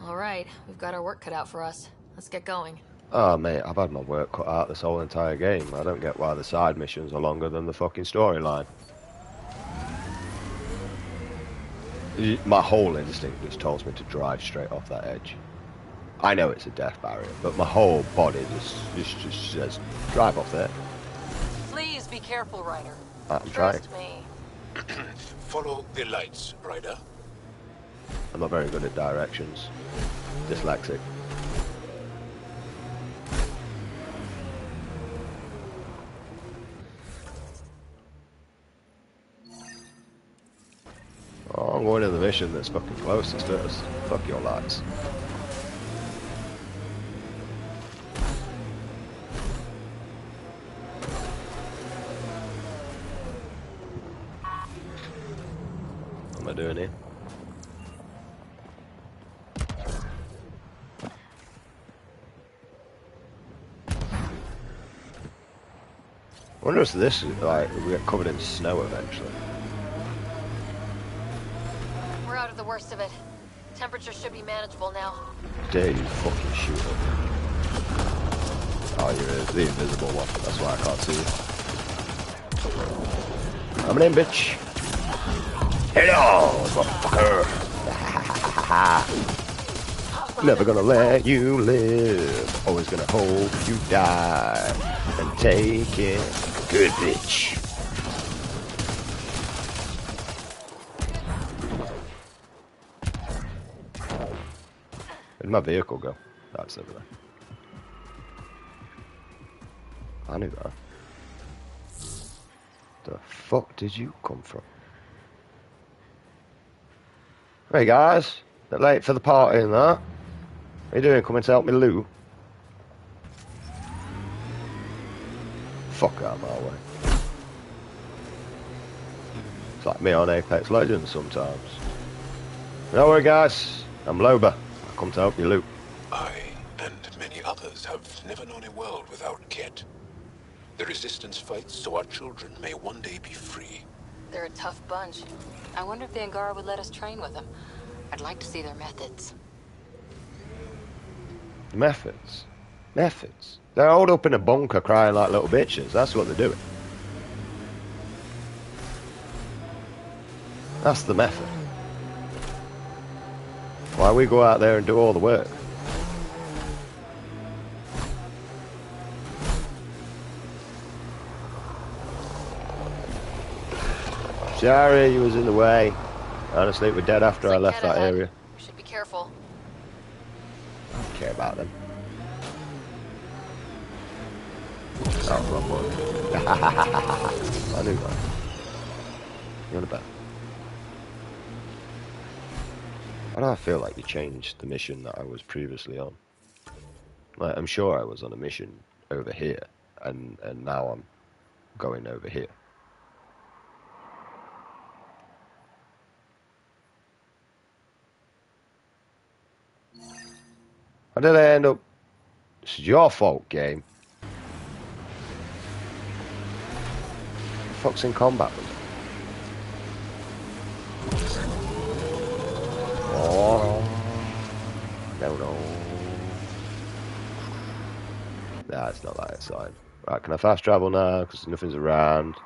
All right, we've got our work cut out for us. Let's get going. Oh, mate, I've had my work cut out this whole entire game. I don't get why the side missions are longer than the fucking storyline. My whole instinct just tells me to drive straight off that edge. I know it's a death barrier, but my whole body just says, drive off there. Please be careful, Ryder. I'm trying. Trust me. Follow the lights, Ryder. I'm not very good at directions. Dyslexic. Oh, I'm going to the mission that's fucking closest to us. Fuck your lights. What am I doing here? I wonder if this is like we get covered in snow eventually. We're out of the worst of it. Temperature should be manageable now. Dare you fucking shoot up. Oh, you're the invisible one. That's why I can't see you. Coming in, bitch. Hello, motherfucker. Never gonna let you live. Always gonna hope you die. And take it. Good bitch. Where'd my vehicle go? That's over there. I knew that. The fuck did you come from? Hey guys, bit late for the party and that. What are you doing? Coming to help me loot? Fuck out of my way. It's like me on Apex Legends sometimes. Don't worry guys, I'm Loba. I come to help you loot. I and many others have never known a world without Ket. The Resistance fights so our children may one day be free. They're a tough bunch. I wonder if the Angara would let us train with them. I'd like to see their methods. Methods? Methods? They're holed up in a bunker crying like little bitches. That's what they're doing. That's the method. Why we go out there and do all the work? Sorry, you was in the way. Honestly, we're dead after I left that area. We should be careful. I don't care about them. Oh, wrong one. I knew that. You're on about. Why do I feel like you changed the mission that I was previously on? Like, I'm sure I was on a mission over here, and now I'm going over here. How did I end up? This is your fault, game. The fuck's in combat with it? Oh, no. Nah, it's not that side. Right, can I fast travel now? Because nothing's around.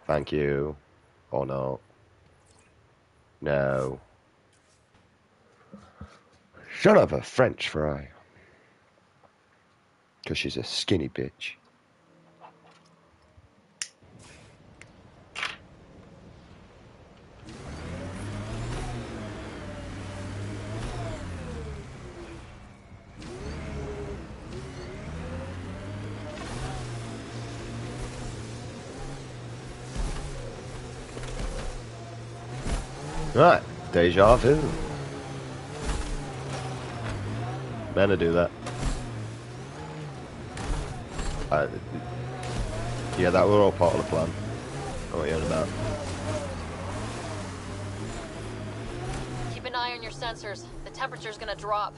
Thank you. Or no. No. Shut up, a French fry. Because she's a skinny bitch. Right, deja vu. Better do that. Yeah, that were all part of the plan. I know what you're on about. Keep an eye on your sensors. The temperature's gonna drop.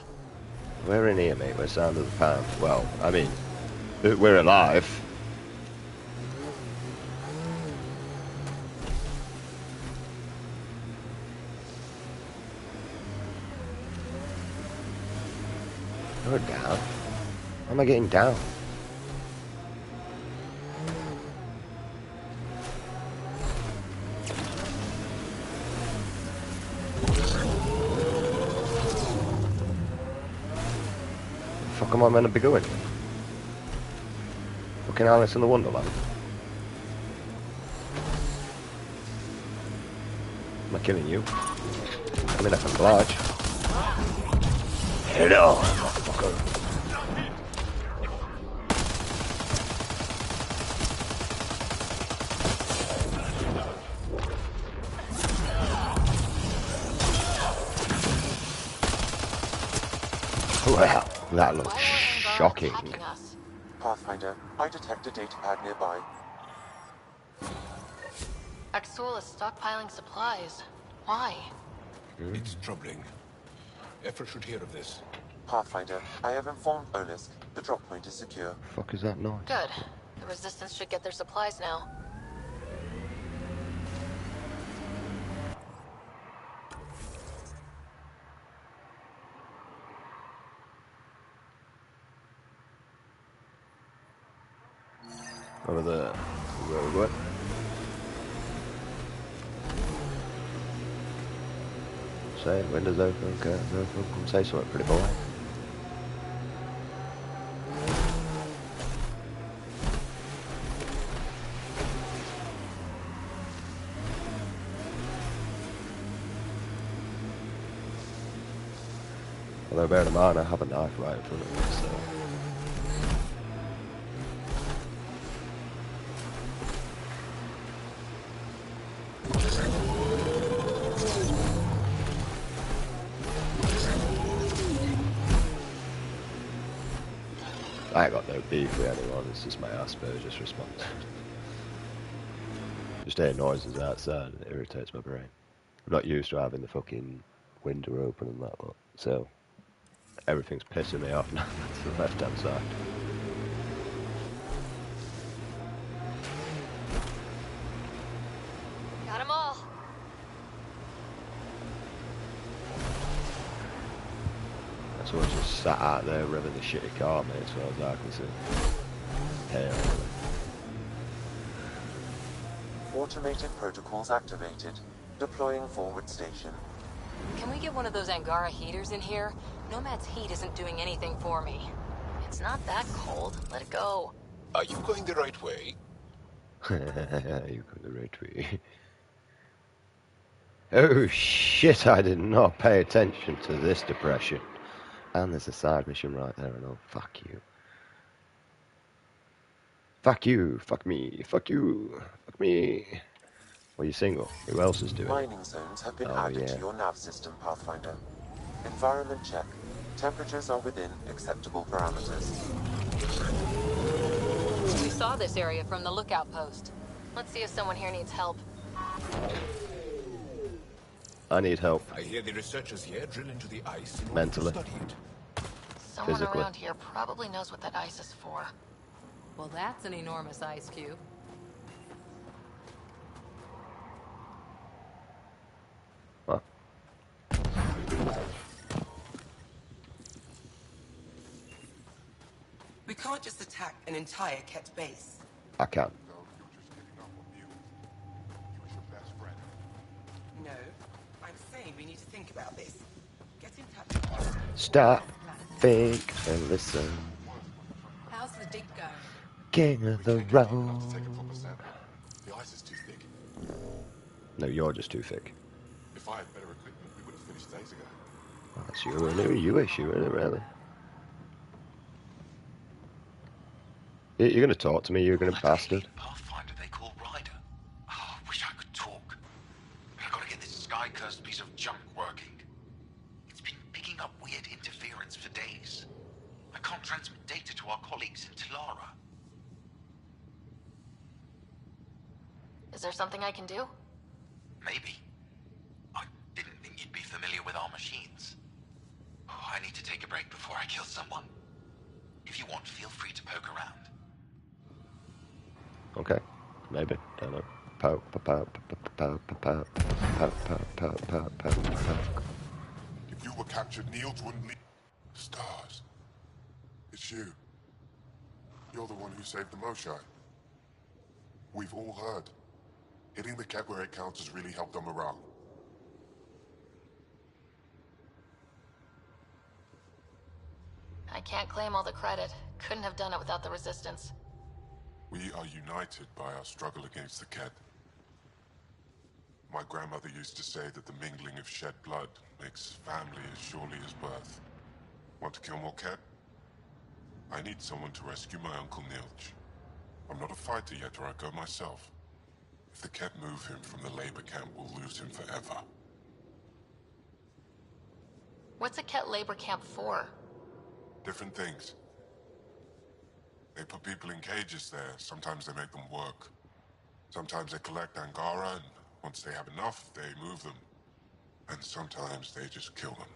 We're in here, mate. We're sound of the pound. Well, I mean, we're alive. We're down. How am I getting down? Fuck am I meant to be going? Fucking Alice in the Wonderland. Am I killing you? I mean, I can oblige. Hello, motherfucker. Wow, that looks shocking. Pathfinder, I detect a datapad nearby. Axol is stockpiling supplies. Why? It's troubling. Effort should hear of this. Pathfinder, I have informed Olisk. The drop point is secure. Fuck is that noise? Good. The Resistance should get their supplies now. Over there. Where we going? Say, windows open, curtains open. Come say something, pretty boy. Although bear in mind, I have a knife right in front of me, so... I ain't got no beef with anyone, it's just my Asperger's response. Just hear noises outside and it irritates my brain. I'm not used to having the fucking window open and that lot, so everything's pissing me off now. That's the left hand side. Got them all. That's why I just sat out there revving the shitty car, mate, as far as I can see. Hell. Automated protocols activated. Deploying forward station. Can we get one of those Angara heaters in here? Nomad's heat isn't doing anything for me. It's not that cold. Let it go. Are you going the right way? You got the right way. Oh shit, I did not pay attention to this depression. And there's a side mission right there and all. Fuck you. Fuck you. Fuck me. Fuck you. Fuck me. Well, you're single. Who else is doing it? Mining zones have been added to your nav system, Pathfinder. Environment check. Temperatures are within acceptable parameters. We saw this area from the lookout post. Let's see if someone here needs help. I need help. I hear the researchers here drill into the ice in order Mentally. to study it. Someone Physically. around here probably knows what that ice is for. Well, that's an enormous ice cube. What? We can't just attack an entire Ket base. I can. No, I'm saying we need to think about this. Get in touch. Stop, think, and listen. How's the dig going? King of the We can't get deep enough road. to take a proper sample. The ice is too thick. No, you're just too thick. If I had better equipment, we would have finished days ago. Well, that's you issue, isn't it, really? You're going to talk to me, you're going to That bastard. alien Pathfinder they call Ryder. Oh, I wish I could talk. But I gotta get this sky-cursed piece of junk working. It's been picking up weird interference for days. I can't transmit data to our colleagues in Tilara. Is there something I can do? Maybe. I didn't think you'd be familiar with our machines. Oh, I need to take a break before I kill someone. If you want, feel free to poke around. Okay, maybe, don't know. Pow, pow, pow, pow, pow, pow, pow, pow, pow, pow, pow, pow. If you were captured, Niels wouldn't leave. Stars. It's you. You're the one who saved the Moshai. We've all heard. Hitting the cat where it counts has really helped our morale. I can't claim all the credit. Couldn't have done it without the Resistance. We are united by our struggle against the cat. My grandmother used to say that the mingling of shed blood makes family as surely as birth. Want to kill more cat? I need someone to rescue my Uncle Nilch. I'm not a fighter yet, or I'd go myself. If the cat move him from the labor camp, we'll lose him forever. What's a Ket labor camp for? Different things. They put people in cages there. Sometimes they make them work. Sometimes they collect Angara, and once they have enough, they move them. And sometimes they just kill them.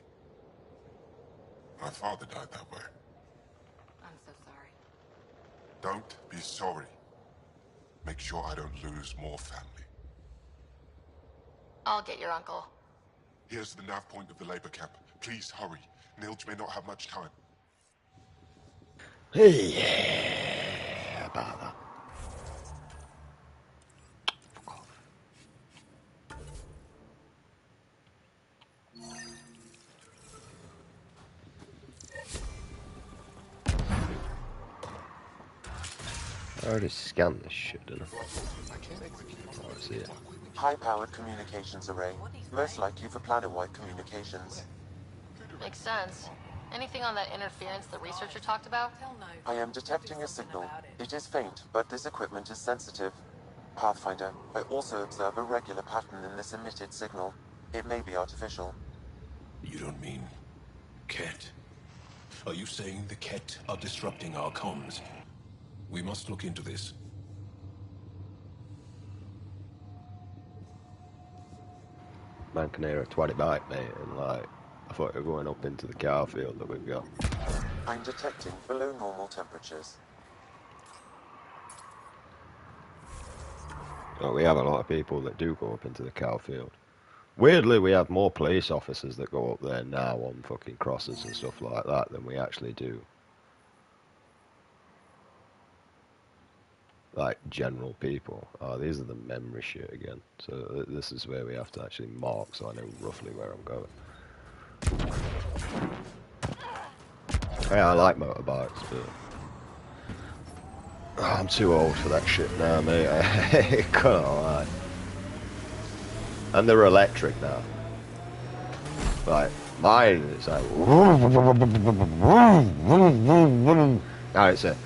My father died that way. I'm so sorry. Don't be sorry. Make sure I don't lose more family. I'll get your uncle. Here's the nav point of the labor camp. Please hurry. Nilj may not have much time. Hey, how about that? Fuck off. I already scanned this shit, didn't I? Oh, I see it. High-powered communications array, most likely for planet-wide communications. Makes sense. Anything on that interference the researcher talked about? I am detecting a signal. It is faint, but this equipment is sensitive. Pathfinder, I also observe a regular pattern in this emitted signal. It may be artificial. You don't mean... Ket? Are you saying the Ket are disrupting our comms? We must look into this. Man can hear a 20 bike, mate, and like, I thought we were going up into the car field that we've got. I'm detecting below normal temperatures. Oh, we have a lot of people that do go up into the cow field. Weirdly, we have more police officers that go up there now on fucking crosses and stuff like that than we actually do. Like, general people. Oh, these are the memory shit again. So this is where we have to actually mark so I know roughly where I'm going. Yeah, I like motorbikes, but... Oh, I'm too old for that shit now, mate. I can't lie. And they're electric now. Like, mine is like... Now it's a...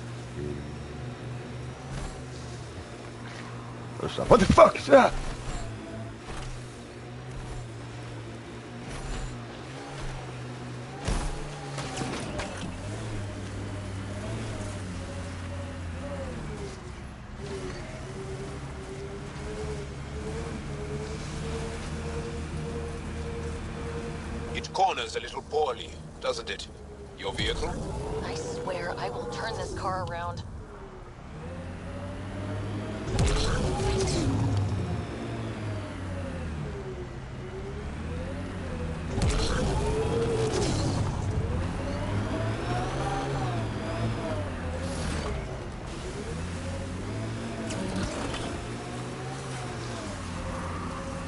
What the fuck is that? It corners a little poorly, doesn't it? Your vehicle? I swear I will turn this car around.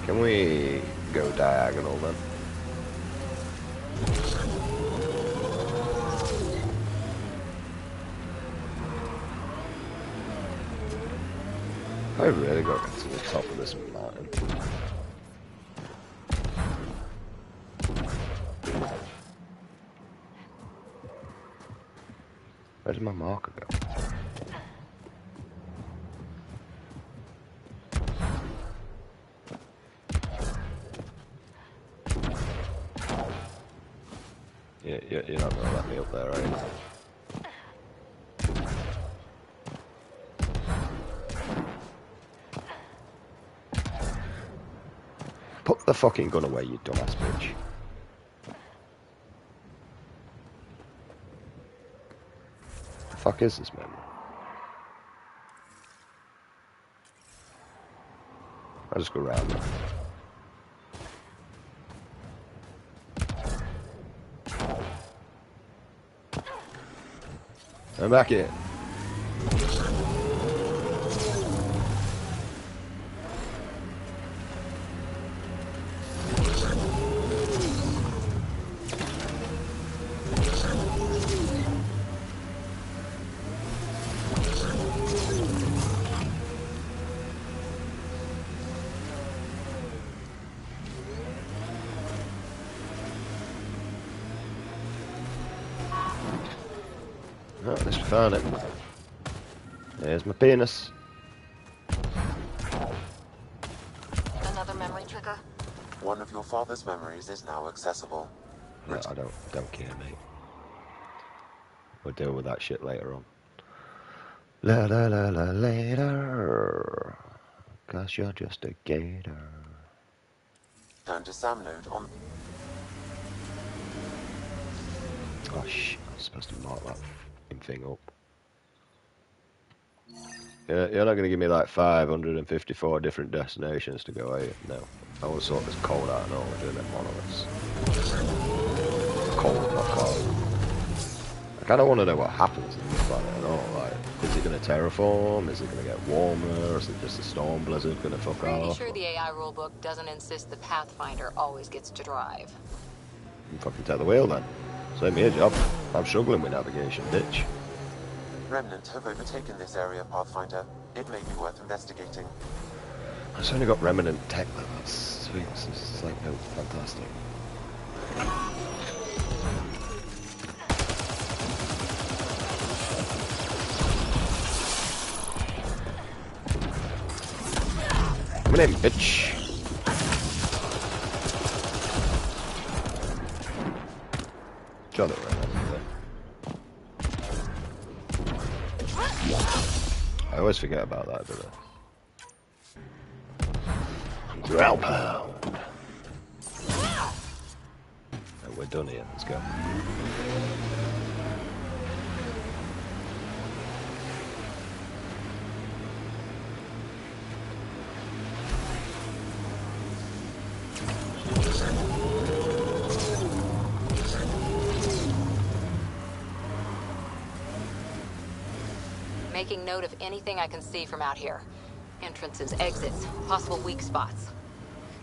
Can we go diagonal then? I really got to get to the top of this mountain. Where did my marker go? Yeah, you're not gonna let me up there, are you? Put the fucking gun away, you dumbass bitch. The fuck is this, man? I'll just go around there. I'm back in. Oh, at least we found it. There's my penis. Another memory trigger? One of your father's memories is now accessible. No, I don't care, mate. We'll deal with that shit later on. La la la la later. 'Cause you're just a gator. Turn to Sam node on. Oh shit, I was supposed to mark that thing up. You're not going to give me like 554 different destinations to go, are you? No. I want to sort this cold out and all we're doing it monoliths. Cold, not cold. I kind of want to know what happens in this planet and all. Like, is it going to terraform? Is it going to get warmer? Or is it just a storm blizzard going to fuck Pretty off? sure the AI rulebook doesn't insist the Pathfinder always gets to drive. You fucking take the wheel then. Save me a job. I'm struggling with navigation, bitch. Remnant have overtaken this area, Pathfinder. It may be worth investigating. It's only got remnant tech though, that's sweet. It's like, oh, fantastic. Come in, bitch. Jolly right there. I always forget about that, don't I? Growl pound. Oh, we're done here. Let's go. Making note of anything I can see from out here. Entrances, exits, possible weak spots.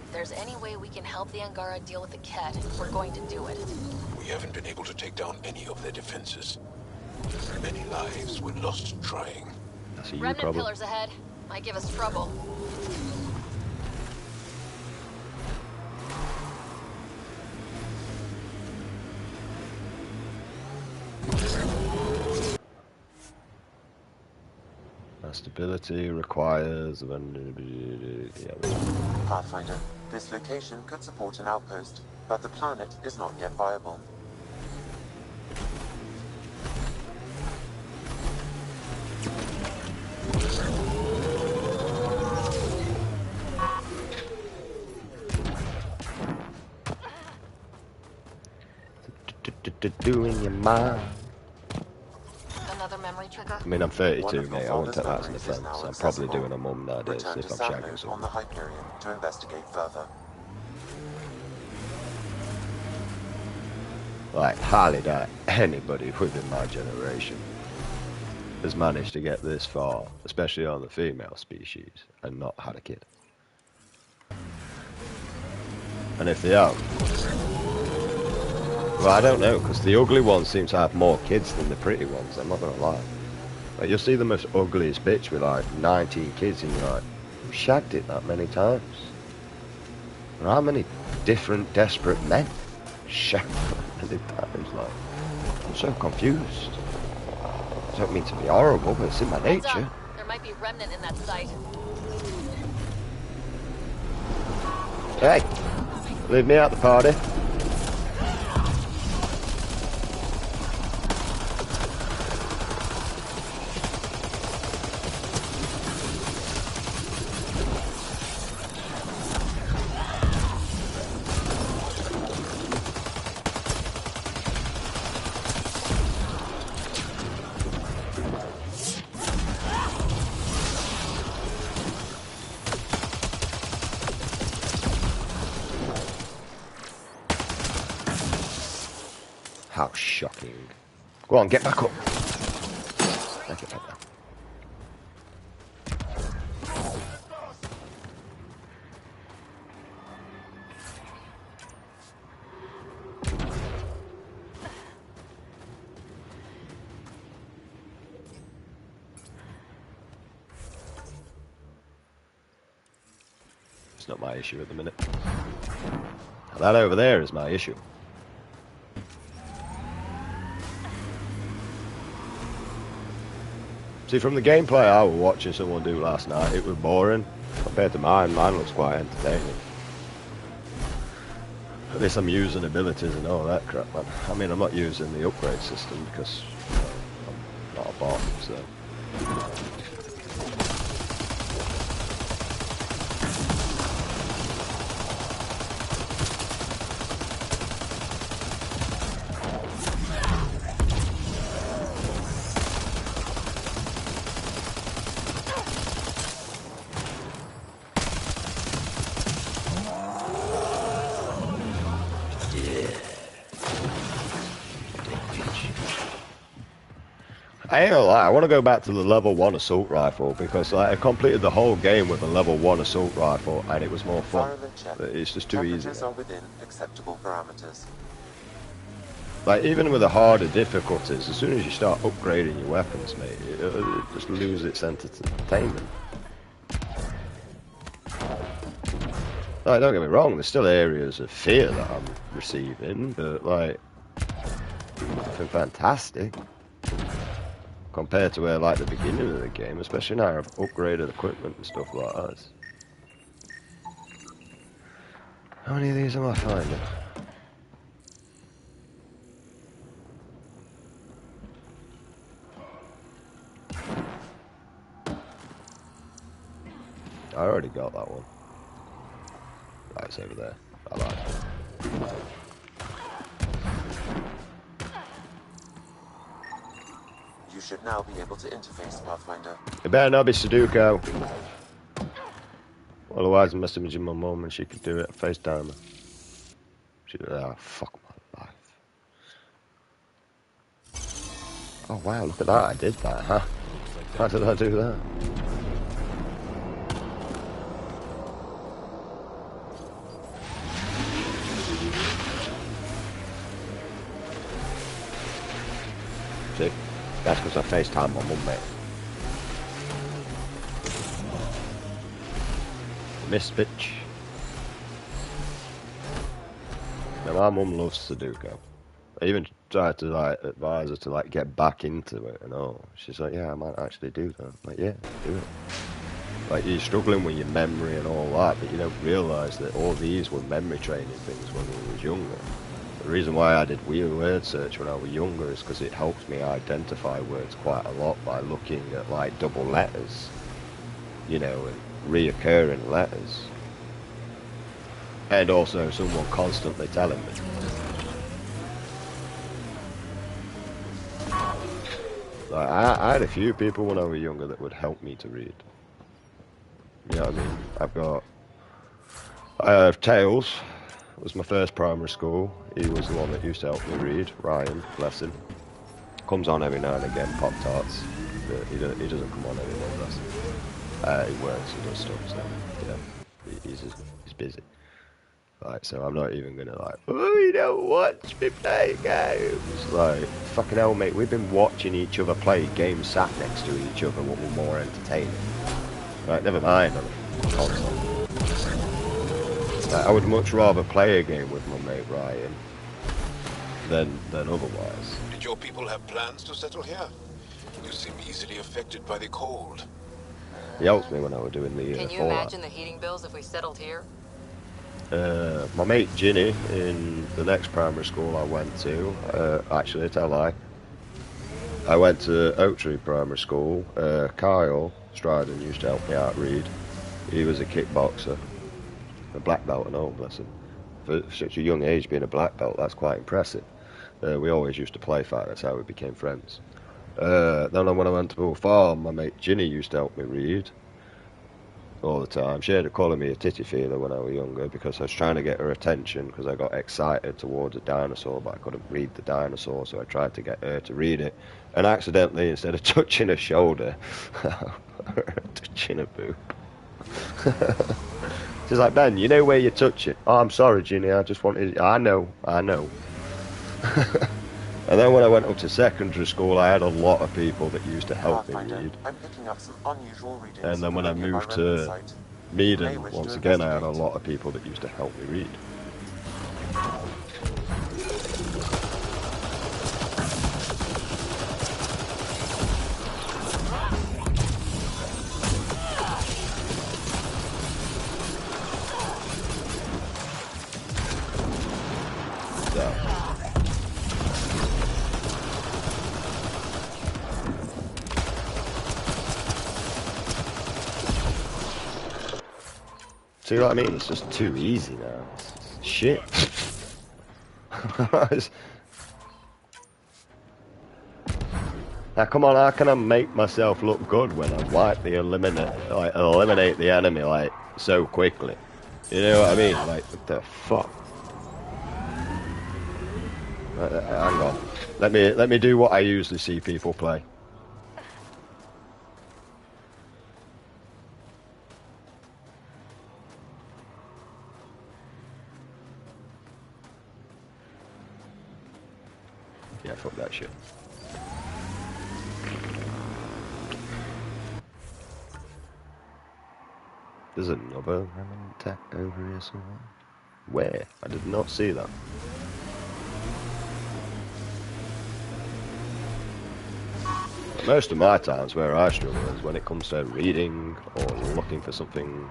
If there's any way we can help the Angara deal with the Ket, we're going to do it. We haven't been able to take down any of their defenses. Many lives were lost trying. That's a you Remnant problem. pillars ahead. Might give us trouble. Stability requires... Yeah. Pathfinder, this location could support an outpost, but the planet is not yet viable. Doing your mind. Another memory trigger? I mean, I'm 32, mate. I wouldn't take that as an offense. I'm probably doing a mum nowadays Return if to I'm Sam shagging node on someone. the Hyperion to investigate further. Like, hardly doubt anybody within my generation has managed to get this far, especially on the female species, and not had a kid. And if they have, well, I don't know, because the ugly ones seem to have more kids than the pretty ones, I'm not going to lie. Like, you'll see the most ugliest bitch with like 19 kids and you're like, who shagged it that many times? Or how many different desperate men shagged that many times? Like, I'm so confused. I don't mean to be horrible, but it's in my nature. There might be remnant in that site. Hey, leave me out the party. How shocking. Go on, get back up. Get back down. It's not my issue at the minute. That over there is my issue. See, from the gameplay I was watching someone do last night, it was boring. Compared to mine, mine looks quite entertaining. At least I'm using abilities and all that crap, man. I mean, I'm not using the upgrade system because I'm not a bot, so... I ain't gonna lie, I want to go back to the level 1 assault rifle because like, I completed the whole game with a level 1 assault rifle and it was more fun. It's just too easy. Temperatures are within acceptable parameters. Like, even with the harder difficulties, as soon as you start upgrading your weapons, mate, it just loses its entertainment. Like, don't get me wrong, there's still areas of fear that I'm receiving, but like, nothing fantastic. Compared to where, like, the beginning of the game, especially now I've upgraded equipment and stuff like that. How many of these am I finding? I already got that one. Right, it's over there. I like it. You should now be able to interface, Pathfinder. It better not be Sudoku. Otherwise I'm messaging my mum and she could do it. FaceTime her. Oh, fuck my life. Oh wow, look at that. I did that, huh? How did I do that? See? That's because I FaceTime my mum, mate. Miss bitch. Now my mum loves Sudoku. I even tried to like advise her to like get back into it and all. She's like, yeah, I might actually do that. I'm like, yeah, do it. Like, you're struggling with your memory and all that, but you don't realise that all these were memory training things when we was younger. The reason why I did word search when I was younger is because it helps me identify words quite a lot by looking at like double letters, you know, and reoccurring letters. And also someone constantly telling me. Like, I had a few people when I was younger that would help me to read. You know what I mean? I have Tails. It was my first primary school. He was the one that used to help me read. Ryan, bless him. Comes on every now and again, Pop-Tarts. But he doesn't come on anymore, bless him. He works and does stuff, so, you know, he's busy. Like, so I'm not even gonna like, oh, you don't watch me play games. Like, fucking hell, mate, we've been watching each other play games sat next to each other, what were more entertaining. Right, never mind on a console. Like, I would much rather play a game with my mate Ryan than otherwise. Did your people have plans to settle here? You seem easily affected by the cold. He helped me when I was doing the Can you Fallout. imagine the heating bills if we settled here? My mate Ginny in the next primary school I went to, actually, tell a lie. I went to Oak Tree Primary School. Kyle Stryden used to help me out read. He was a kickboxer, a black belt and all, bless him. For such a young age being a black belt, that's quite impressive. We always used to play fight, that's how we became friends. Then when I went to Bull Farm, my mate Ginny used to help me read all the time. She ended up calling me a titty feeler when I was younger because I was trying to get her attention because I got excited towards a dinosaur, but I couldn't read the dinosaur, so I tried to get her to read it. And accidentally, instead of touching her shoulder, touching her boob. She's like, Ben, you know where you touch it? Oh, I'm sorry, Ginny, I just wanted... I know. And then when I went up to secondary school, I had a lot of people that used to help me read. I'm picking up some unusual readings. And then when I moved to Meaden, once again, I had a lot of people that used to help me read. See what I mean? It's just too easy now. It's shit. Now, come on, how can I make myself look good when I eliminate the enemy like so quickly? You know what I mean? Like, what the fuck? Hang on. Let me do what I usually see people play. Yeah, fuck that shit. There's another remnant tech over here somewhere. Where? I did not see that. Most of my times where I struggle is when it comes to reading or looking for something.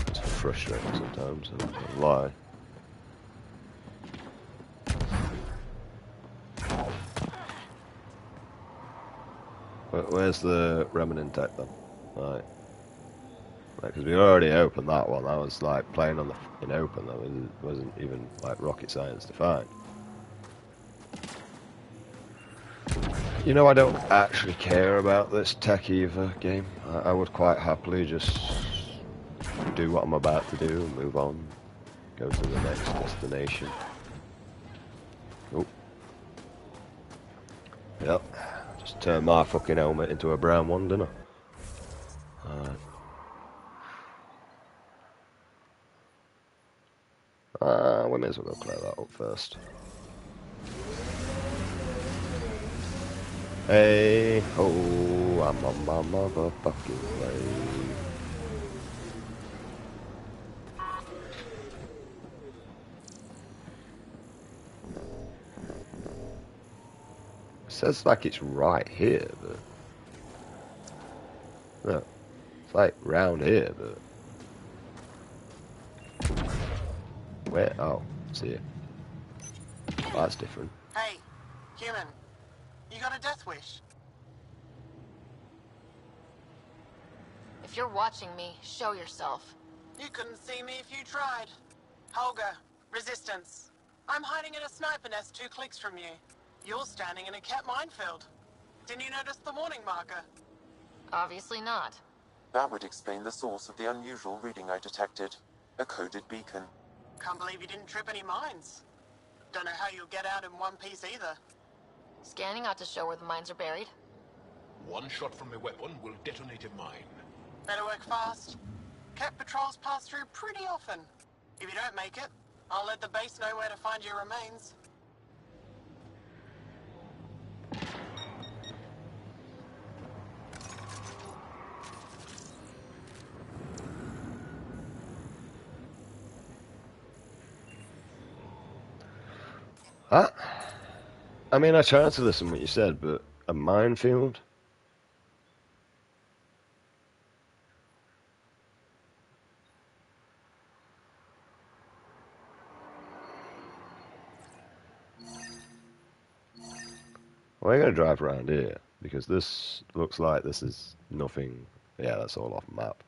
It's frustrating sometimes, I don't lie. Where's the remnant tech then? Right. Because we already opened that one. I was like playing on the fucking open. That wasn't even like rocket science to find. You know, I don't actually care about this tech either game. I would quite happily just do what I'm about to do and move on. Go to the next destination. Oh. Yep. Just turn my fucking helmet into a brown one, didn't I? We may as well go clear that up first. Hey ho, I'm on my motherfucking way. It says like it's right here, but no, it's like round here, but where? Oh, it's here. Oh, that's different. Hey, human, you got a death wish? If you're watching me, show yourself. You couldn't see me if you tried. Holger, Resistance. I'm hiding in a sniper nest 2 clicks from you. You're standing in a cat minefield. Didn't you notice the warning marker? Obviously not. That would explain the source of the unusual reading I detected. A coded beacon. Can't believe you didn't trip any mines. Don't know how you'll get out in one piece either. Scanning ought to show where the mines are buried. One shot from a weapon will detonate a mine. Better work fast. Cat patrols pass through pretty often. If you don't make it, I'll let the base know where to find your remains. I mean, I tried to listen to what you said, but a minefield? We're going to drive around here, because this looks like this is nothing. Yeah, that's all off map.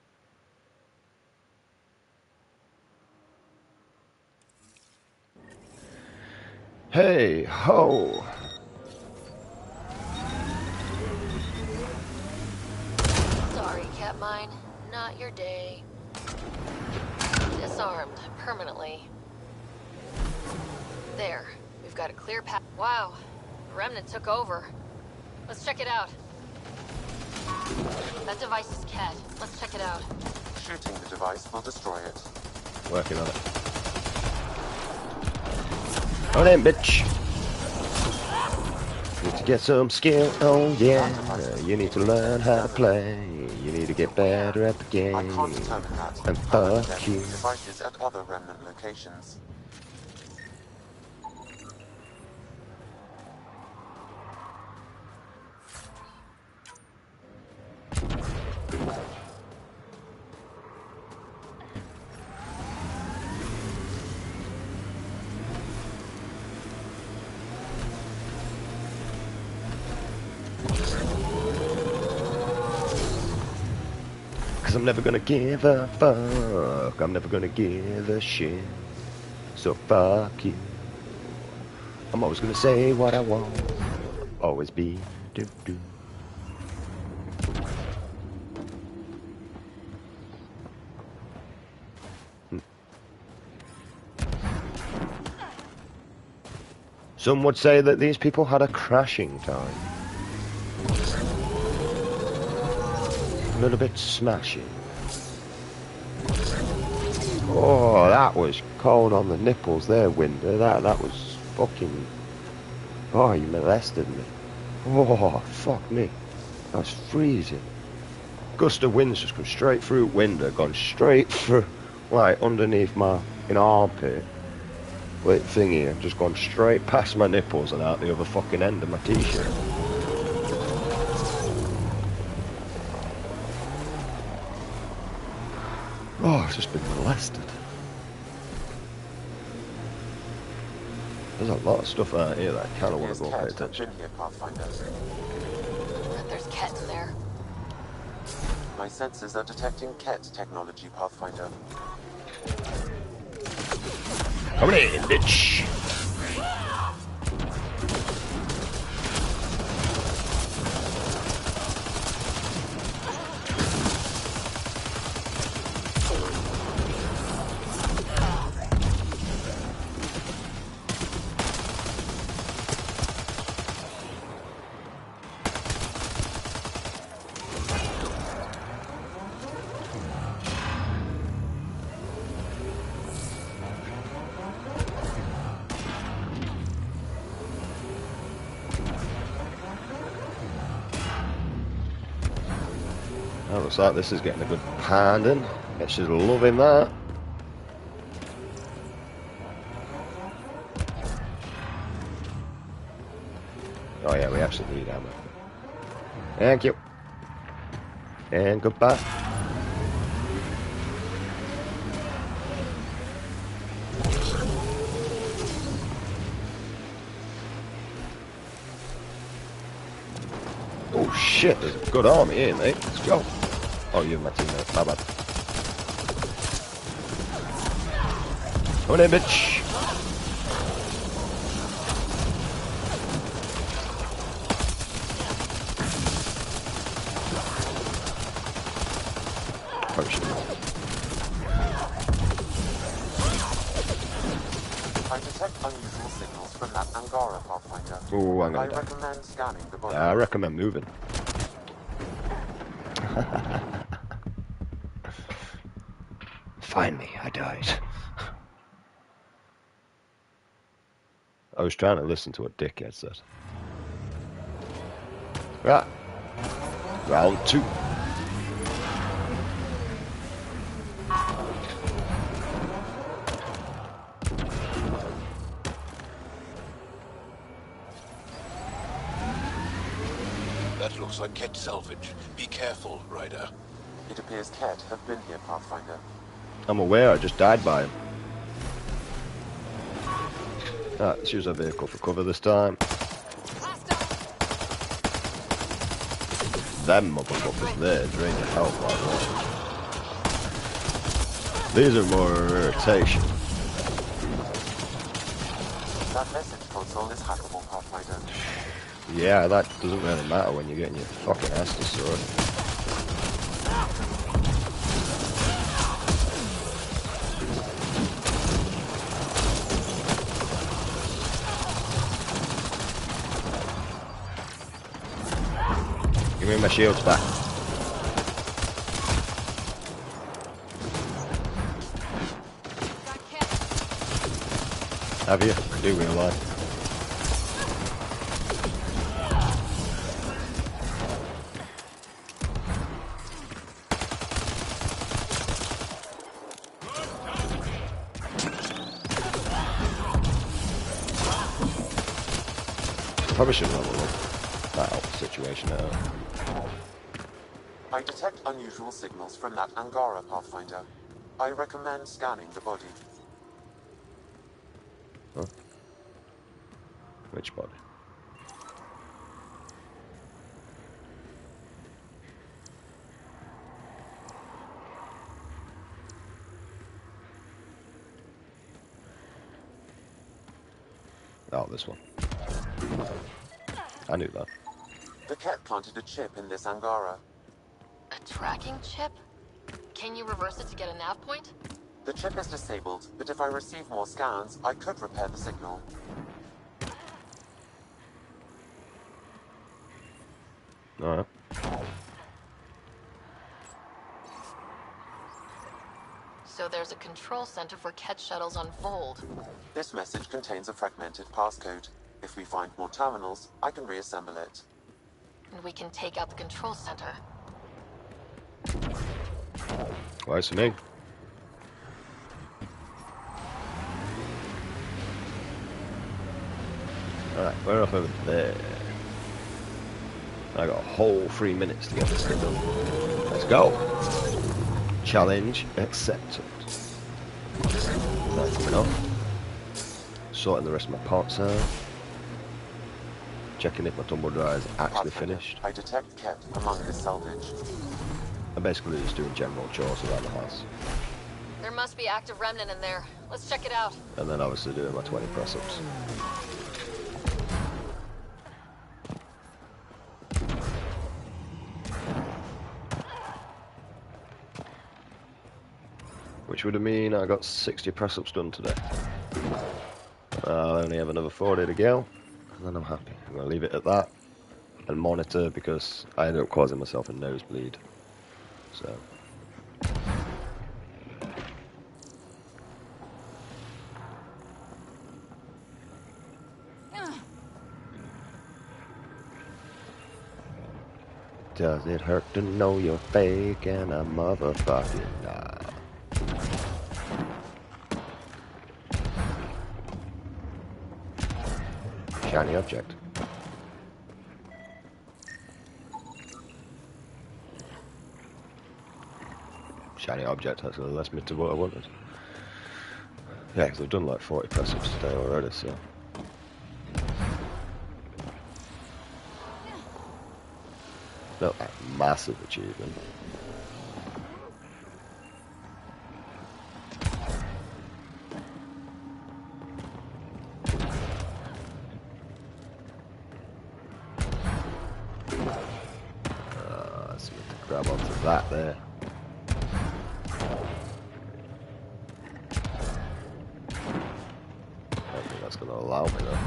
Hey, ho! Sorry, Catmine. Not your day. Disarmed, permanently. There. We've got a clear path. Wow. The Remnant took over. Let's check it out. That device is Cat. Let's check it out. Shooting the device will destroy it. Working on it. Oh, then, bitch! Need to get some skill, oh yeah. You need to learn how to play. You need to get better at the game. I can't determine that. And fuck you. Devices at other Remnant locations. Cause I'm never gonna give a fuck. I'm never gonna give a shit. So fuck you. I'm always gonna say what I want. Always be do. Some would say that these people had a crashing time. A little bit smashing. Oh, that was cold on the nipples there, Winder. That was fucking... Oh, you molested me. Oh, fuck me. That was freezing. Gust of winds just come straight through Winder, gone straight through, like, underneath my armpit. Wait, thingy, I've just gone straight past my nipples and out the other fucking end of my t-shirt. Oh, I've just been molested. There's a lot of stuff out here that I kind of want to go pay attention. There's Ket in there. My sensors are detecting Ket technology, Pathfinder. Coming in, bitch! Oh, looks like this is getting a good pounding. Yeah, she's loving that. Oh yeah, we actually need ammo. Thank you. And goodbye. Oh shit, there's a good army here, mate. Let's go. Oh, you're my teammate. My bad. Come on in, bitch. Oh shit. I detect unusual signals from that Angara, Pathfinder. Oh, I'm gonna I die. recommend scanning the body. Yeah, I recommend moving. Find me, I died. I was trying to listen to what dickhead said. Right. Round 2. That looks like Ket salvage. Be careful, Ryder. It appears Ket have been here, Pathfinder. I'm aware I just died by him. Right, let's use our vehicle for cover this time. Them motherfuckers there drain your health like that. These are more irritation. That message console is hackable, Pathfinder. Yeah, that doesn't really matter when you're getting your fucking ass destroyed. Give me my shields back. Have you? Do we alive? Probably should level up that whole situation out. I detect unusual signals from that Angara, Pathfinder. I recommend scanning the body. Huh? Which body? Oh, this one. I knew that. The Ket planted a chip in this Angara. A tracking chip? Can you reverse it to get a nav point? The chip is disabled, but if I receive more scans, I could repair the signal. Alright. So there's a control center for Ket shuttles on Vold. This message contains a fragmented passcode. If we find more terminals, I can reassemble it. And we can take out the control center. Works for me. Alright, we're off over there. I got a whole 3 minutes to get this thing done. Let's go. Challenge accepted. That's coming off. Sorting the rest of my parts out. Checking if my tumble dryer is actually finished. I detect Ket among this salvage. I'm basically just doing general chores around the house. There must be active remnant in there. Let's check it out. And then obviously doing my 20 press-ups. Which would mean I got 60 press-ups done today. I only have another 40 to go, and then I'm happy. I'm going to leave it at that, and monitor, because I ended up causing myself a nosebleed. So... Does it hurt to know you're fake and a motherfucking nah? Shiny object. Shiny object actually lets me to what I wanted. Yeah, because I've done like 40 press-ups today already, so... Not a massive achievement. Let's need to grab onto that there. I don't think that's going to allow me though.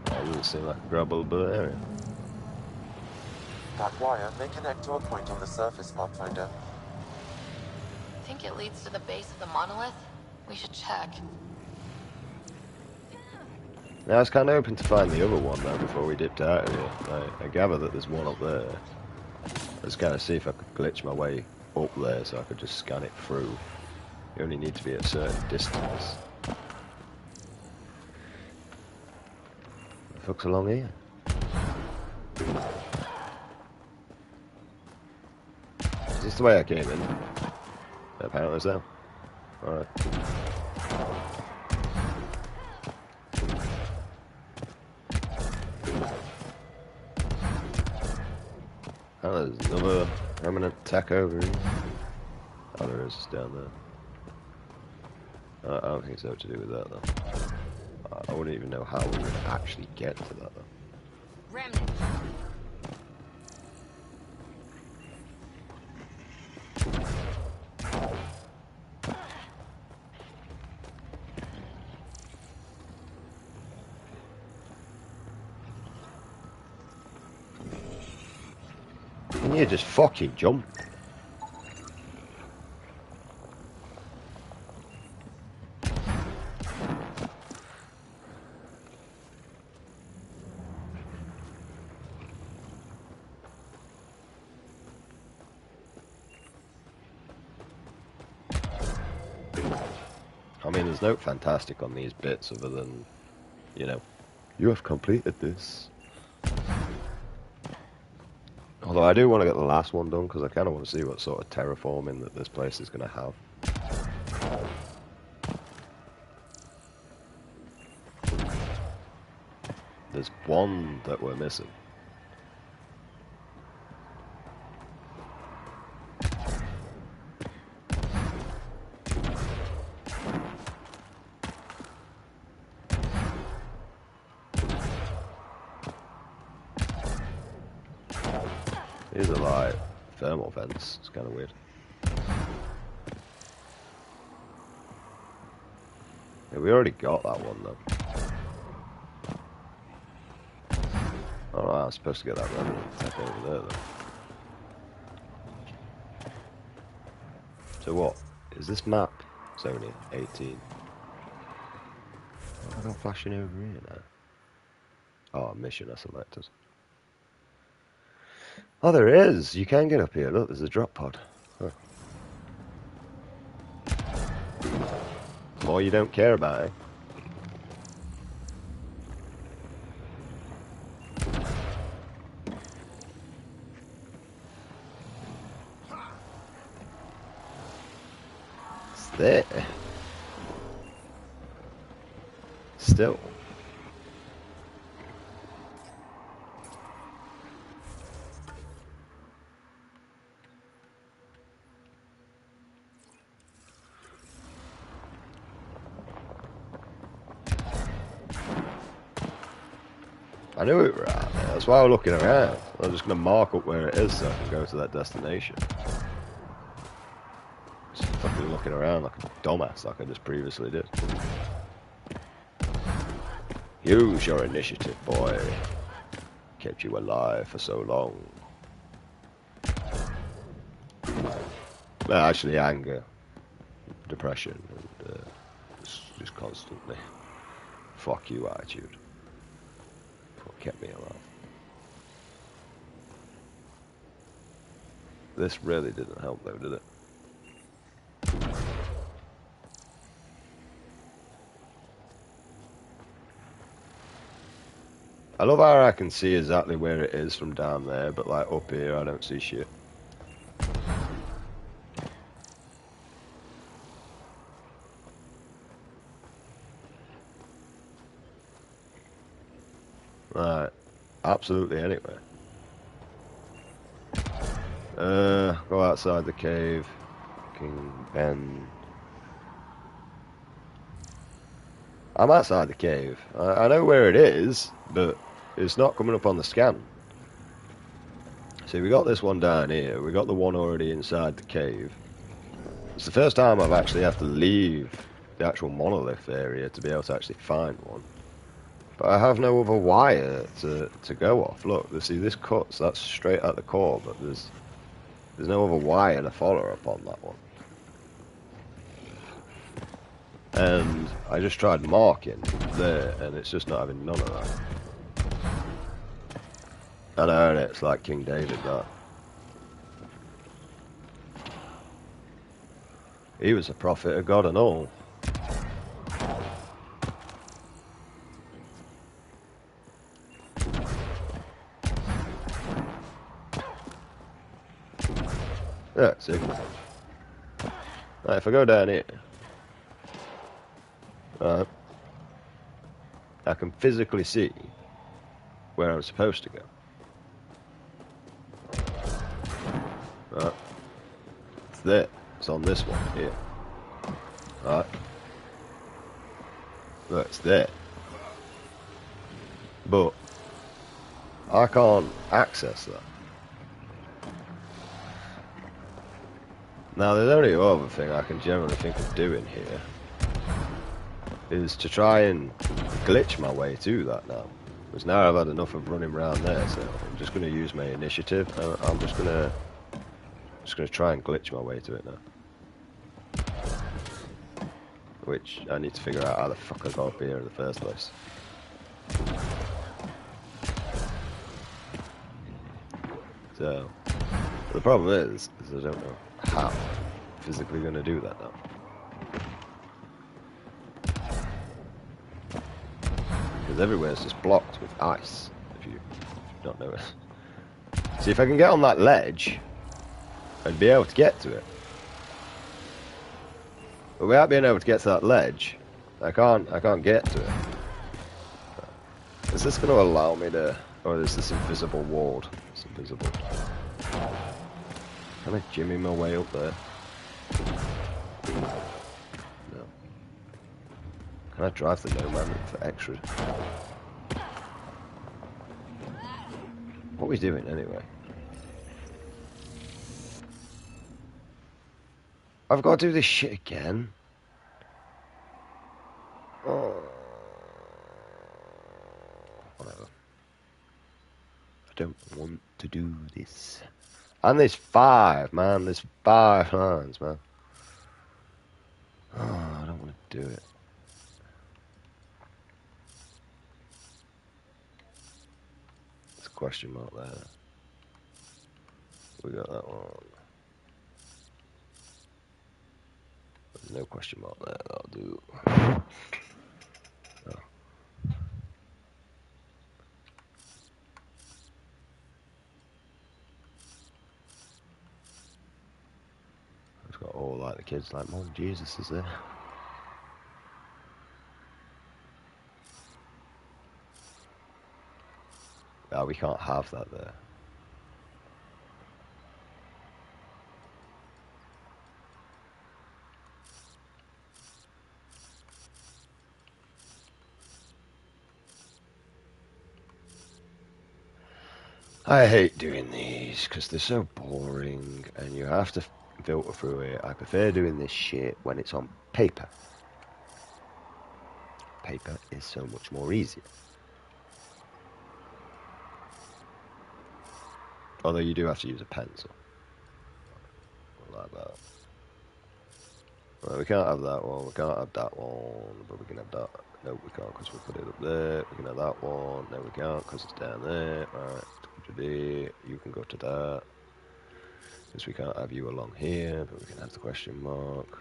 Doesn't seem like a grabbable area. That wire may connect to a point on the surface, Pathfinder. think it leads to the base of the monolith. We should check. Now I was kind of hoping to find the other one though before we dipped out of here. I gather that there's one up there. Let's kind of see if I could glitch my way up there so I could just scan it through. You only need to be at a certain distance. The fuck's along here? Is this the way I came in? Apparently so. Alright. Oh, there's another remnant tech over here. Oh, there is down there. I don't think it's so to do with that, though. I wouldn't even know how we would actually get to that, though. Remnant. Can you just fucking jump? I mean, there's no fantastic on these bits other than, you know, you have completed this. Although I do want to get the last one done because I kind of want to see what sort of terraforming that this place is going to have. There's one that we're missing. These are like thermal vents. It's kind of weird. Yeah, we already got that one though. Oh, I was supposed to get that remnant tech over there though. So what? Is this map? It's only 18. What am I flashing over here now? Oh, mission I selected. Oh, there is! You can get up here. Look, there's a drop pod. Huh. More you don't care about, eh? It's there. Still. I knew we were out there. That's why I was looking around. I'm just going to mark up where it is so I can go to that destination. Just fucking looking around like a dumbass like I just previously did. Use your initiative, boy. Kept you alive for so long. Well, actually, anger, depression, and just constantly fuck you attitude. What kept me alive. This really didn't help though, did it? I love how I can see exactly where it is from down there, but like up here I don't see shit. Right, absolutely anywhere. Go outside the cave. King Ben. I'm outside the cave. I know where it is, but it's not coming up on the scan. See, we got this one down here. We got the one already inside the cave. It's the first time I've actually had to leave the actual monolith area to be able to actually find one. But I have no other wire to go off. Look, see, this cuts. That's straight at the core, but there's no other wire to follow up on that one. And I just tried marking there, and it's just not having none of that. I know, it's like King David, that. He was a prophet of God and all. Yeah, see. Right, if I go down here, right, I can physically see where I'm supposed to go. Right. It's there. It's on this one here. Right. Look, it's there. But I can't access that. Now, there's only other thing I can generally think of doing here is to try and glitch my way to that now. Because now I've had enough of running around there, so I'm just going to use my initiative. I'm just going to try and glitch my way to it now. Which I need to figure out how the fuck I got up here in the first place. So, the problem is I don't know how I'm physically going to do that now. Because everywhere is just blocked with ice, if you don't notice. See, if I can get on that ledge, I'd be able to get to it. But without being able to get to that ledge, I can't get to it. Is this going to allow me to... Or is this invisible ward? It's invisible. Can I jimmy my way up there? No. Can I drive the Nomad for extra? What are we doing anyway? I've got to do this shit again. Oh. Whatever. I don't want to do this. And there's 5, man. There's 5 lines, man. Oh, I don't want to do it. There's a question mark there. We got that one. There's no question mark there. That'll do. Oh. It's got all like the kids like, Mom, Jesus is there. Oh, we can't have that there. I hate doing these because they're so boring and you have to filter through it. I prefer doing this shit when it's on paper. Paper is so much more easier. Although you do have to use a pencil. Like that. Well, we can't have that one, we can't have that one, but we can have that. No, we can't because we put it up there. We can have that one. No, we can't because it's down there. Alright, today you can go to that. Because we can't have you along here, but we can have the question mark.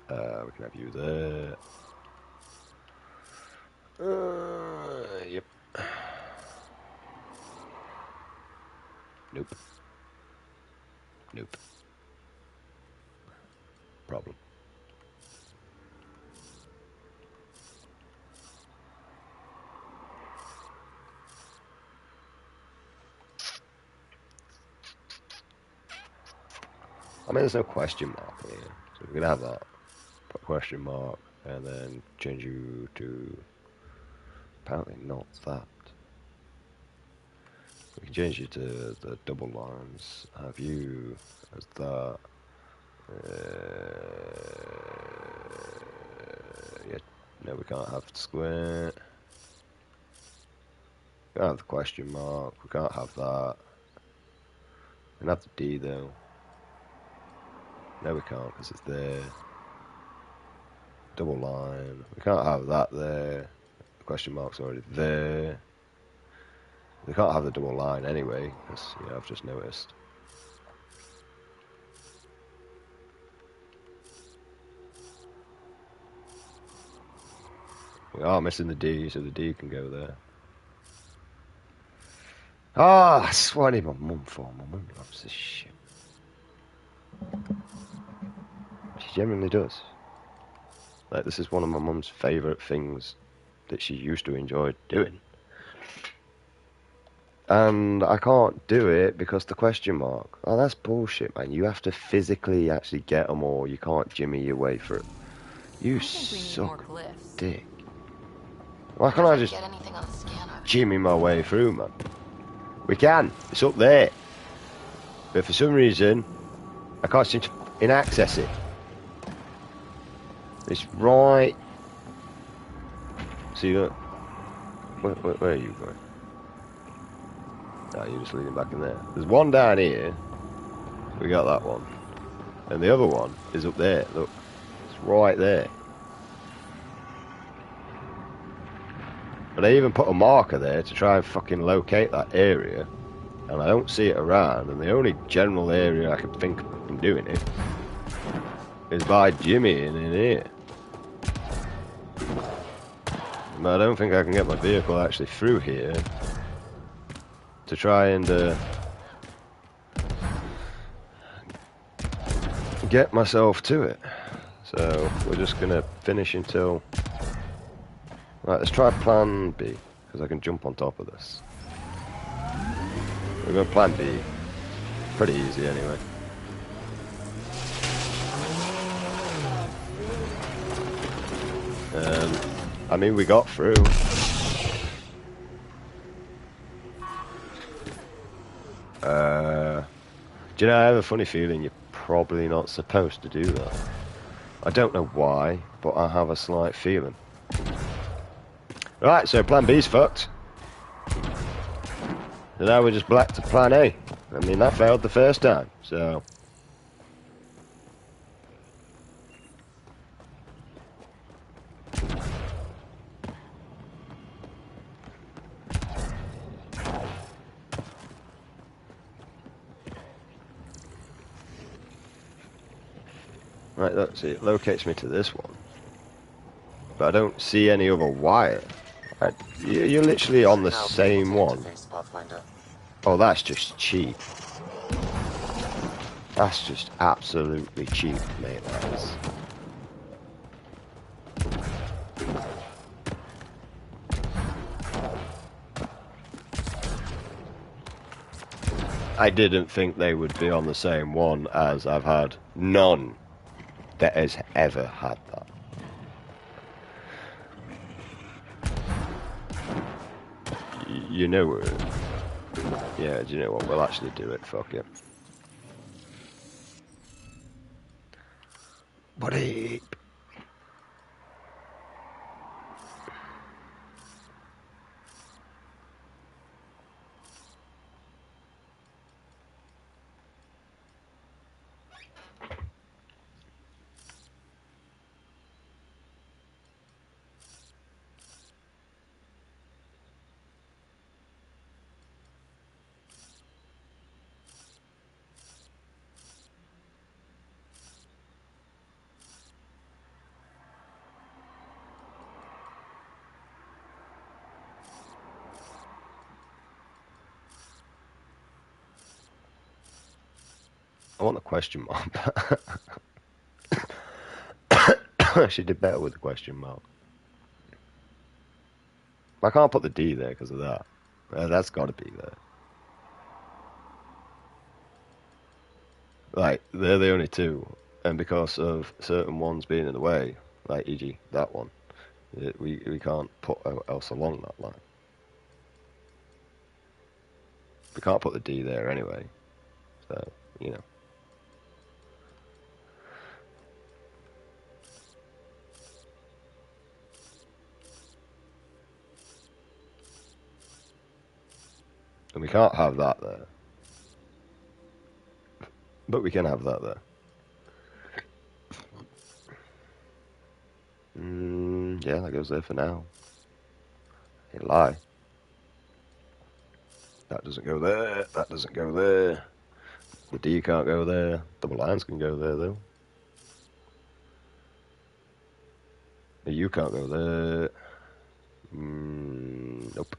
We can have you there. Yep. Nope. Nope. Problem. I mean, there's no question mark here, so we're gonna have that. Put question mark, and then change you to apparently not that. We can change you to the double lines. Have you as that. Yeah, no, we can't have the square. We can't have the question mark. We can't have that. We can have the D though. No, we can't because it's there. Double line. We can't have that there. The question mark's already there. We can't have the double line anyway, because, yeah, I've just noticed. We are missing the D, so the D can go there. Ah, that's what I need my mum for. My mum loves this shit. She genuinely does. Like, this is one of my mum's favourite things that she used to enjoy doing. And I can't do it because the question mark. Oh, that's bullshit, man. You have to physically actually get them, or you can't jimmy your way through. You suck dick. Why can't I just jimmy my way through, man? We can. It's up there. But for some reason, I can't seem to access it. It's right. See that? Where are you going? No, you're just leading back in there. There's one down here. We got that one. And the other one is up there. Look. It's right there. But I even put a marker there to try and fucking locate that area. And I don't see it around. And the only general area I can think of doing it is by jimmying in here. But I don't think I can get my vehicle actually through here to try and get myself to it. So we're just gonna finish until. Right, let's try plan B, because I can jump on top of this. We're going plan B. Pretty easy anyway. I mean, we got through. Do you know, I have a funny feeling you're probably not supposed to do that. I don't know why, but I have a slight feeling. Right, so plan B's fucked. So now we're just back to plan A. I mean, that failed the first time, so... Right, that's it. It locates me to this one. But I don't see any other wire. Right, you're literally on the same one. Oh, that's just cheap. That's just absolutely cheap, mate, that is. I didn't think they would be on the same one, as I've had none that has ever had that. You know, yeah, do you know what? We'll actually do it, fuck it. Buddy. I want a question mark. She did better with the question mark. I can't put the D there because of that. That's got to be there. Like, they're the only two. And because of certain ones being in the way, like e.g. that one, we can't put else along that line. We can't put the D there anyway. So, you know. And we can't have that there. But we can have that there. Yeah, that goes there for now. Hey, lie. That doesn't go there. That doesn't go there. The D can't go there. Double lines can go there, though. The U can't go there. Nope.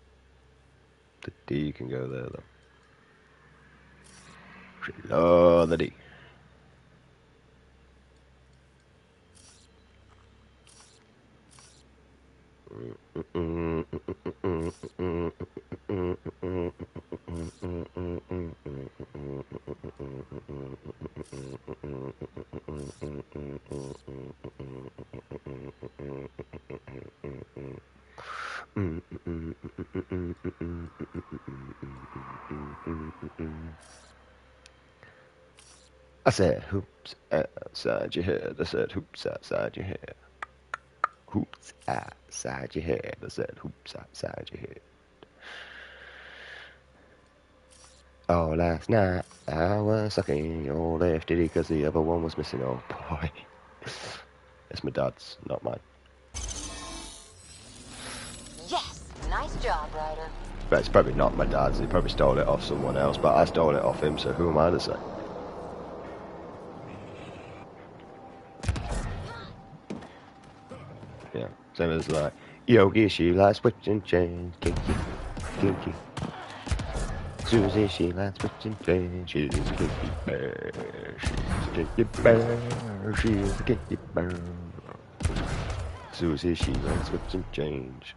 The D can go there, though. She love the D. I said hoops outside your head. I said hoops outside your head. Hoops outside your head. I said hoops outside your head. Oh, last night I was sucking your left titty because the other one was missing. Oh boy. It's my dad's, not mine. Yes! Nice job, Ryder. But it's probably not my dad's. He probably stole it off someone else, but I stole it off him, so who am I to say? Yeah, same as like, Yogi, she likes switching chains, kinky, kinky. Susie, she likes switching chains, she's a kinky bear, she's a kinky bear, she's a kinky bear. Susie, she likes switching chains.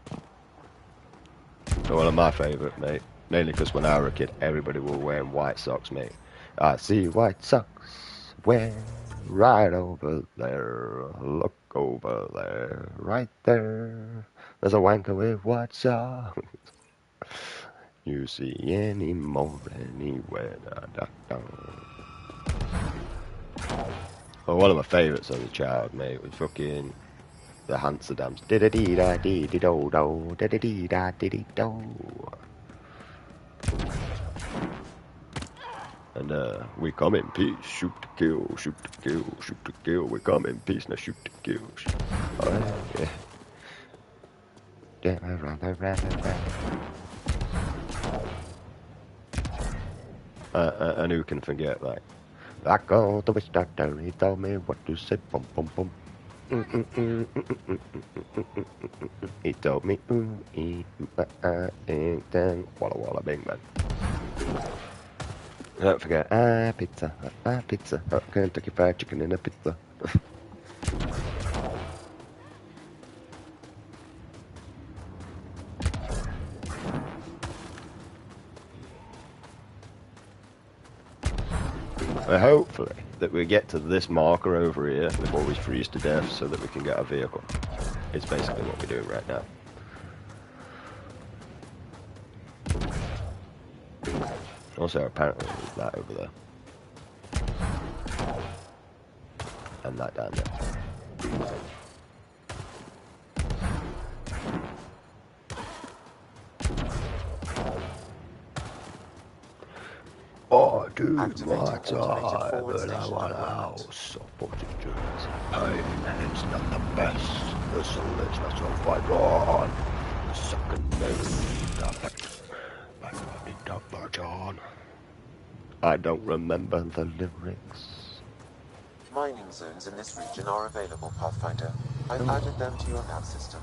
One of my favourite, mate. Mainly because when I was a kid, everybody was wearing white socks, mate. I see white socks, wear right over there. Look over there, right there. There's a wanker with white socks. You see any more anywhere. Da, da, da. Well, one of my favourites as a child, mate, was fucking the Hanserdams. Da-da-dee-da-dee-dee-do-do, da-da-dee-da-dee-dee-do. And we come in peace, shoot to kill, shoot to kill, shoot to kill. We come in peace, now shoot to kill. Oh, yeah. And who can forget that? I called the witch doctor, he told me what to say, bum bum bum. He told me, walla walla bing bang. Don't forget, pizza, Kentucky Fried Chicken in a pizza. Hopefully that we get to this marker over here before we freeze to death so that we can get a vehicle. It's basically what we're doing right now. Also, apparently there's that over there. And that down there. Oh, dude, my time, but I want a house of 40 journeys. Pain, it's not the best. The soul is not so vibrant. The second name, I don't remember the lyrics. Mining zones in this region are available, Pathfinder. I've added them to your nav system.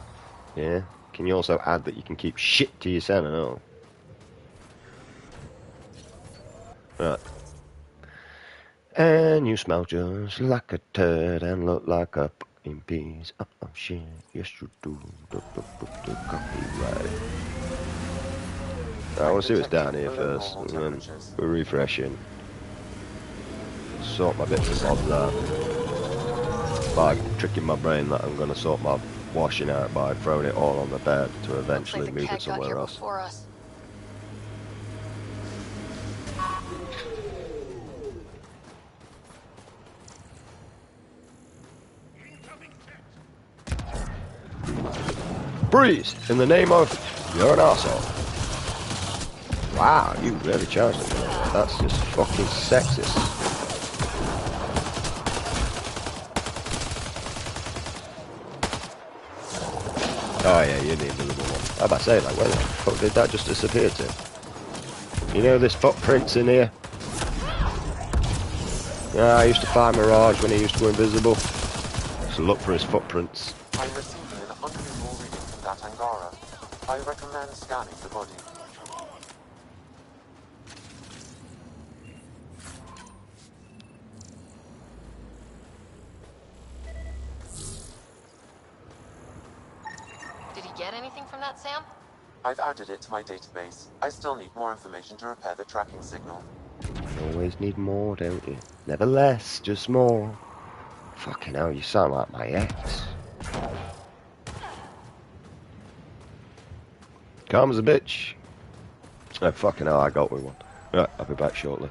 Yeah? Can you also add that you can keep shit to yourself and all? Right. And you smell just like a turd and look like a fucking piece of shit. Yes, you do. Copyright. I want to see what's down here first. And then we're refreshing. Sort my bits and bobs out. By tricking my brain that I'm going to sort my washing out by throwing it all on the bed to eventually move it somewhere else. Breeze, in the name of you're an arsehole. Wow, you really charged it. That's just fucking sexist. Oh yeah, you need the invisible one. How about say, like, where the fuck did that just disappear to? You know there's footprints in here? Yeah, I used to find Mirage when he used to go invisible. So look for his footprints. I'm receiving an unusual reading from that Angara. I recommend scanning the body. Did he get anything from that, Sam? I've added it to my database. I still need more information to repair the tracking signal. You always need more, don't you? Never less, just more. Fucking hell, you sound like my ex. Calm as a bitch. Oh, fucking hell, I got with one. Right, I'll be back shortly.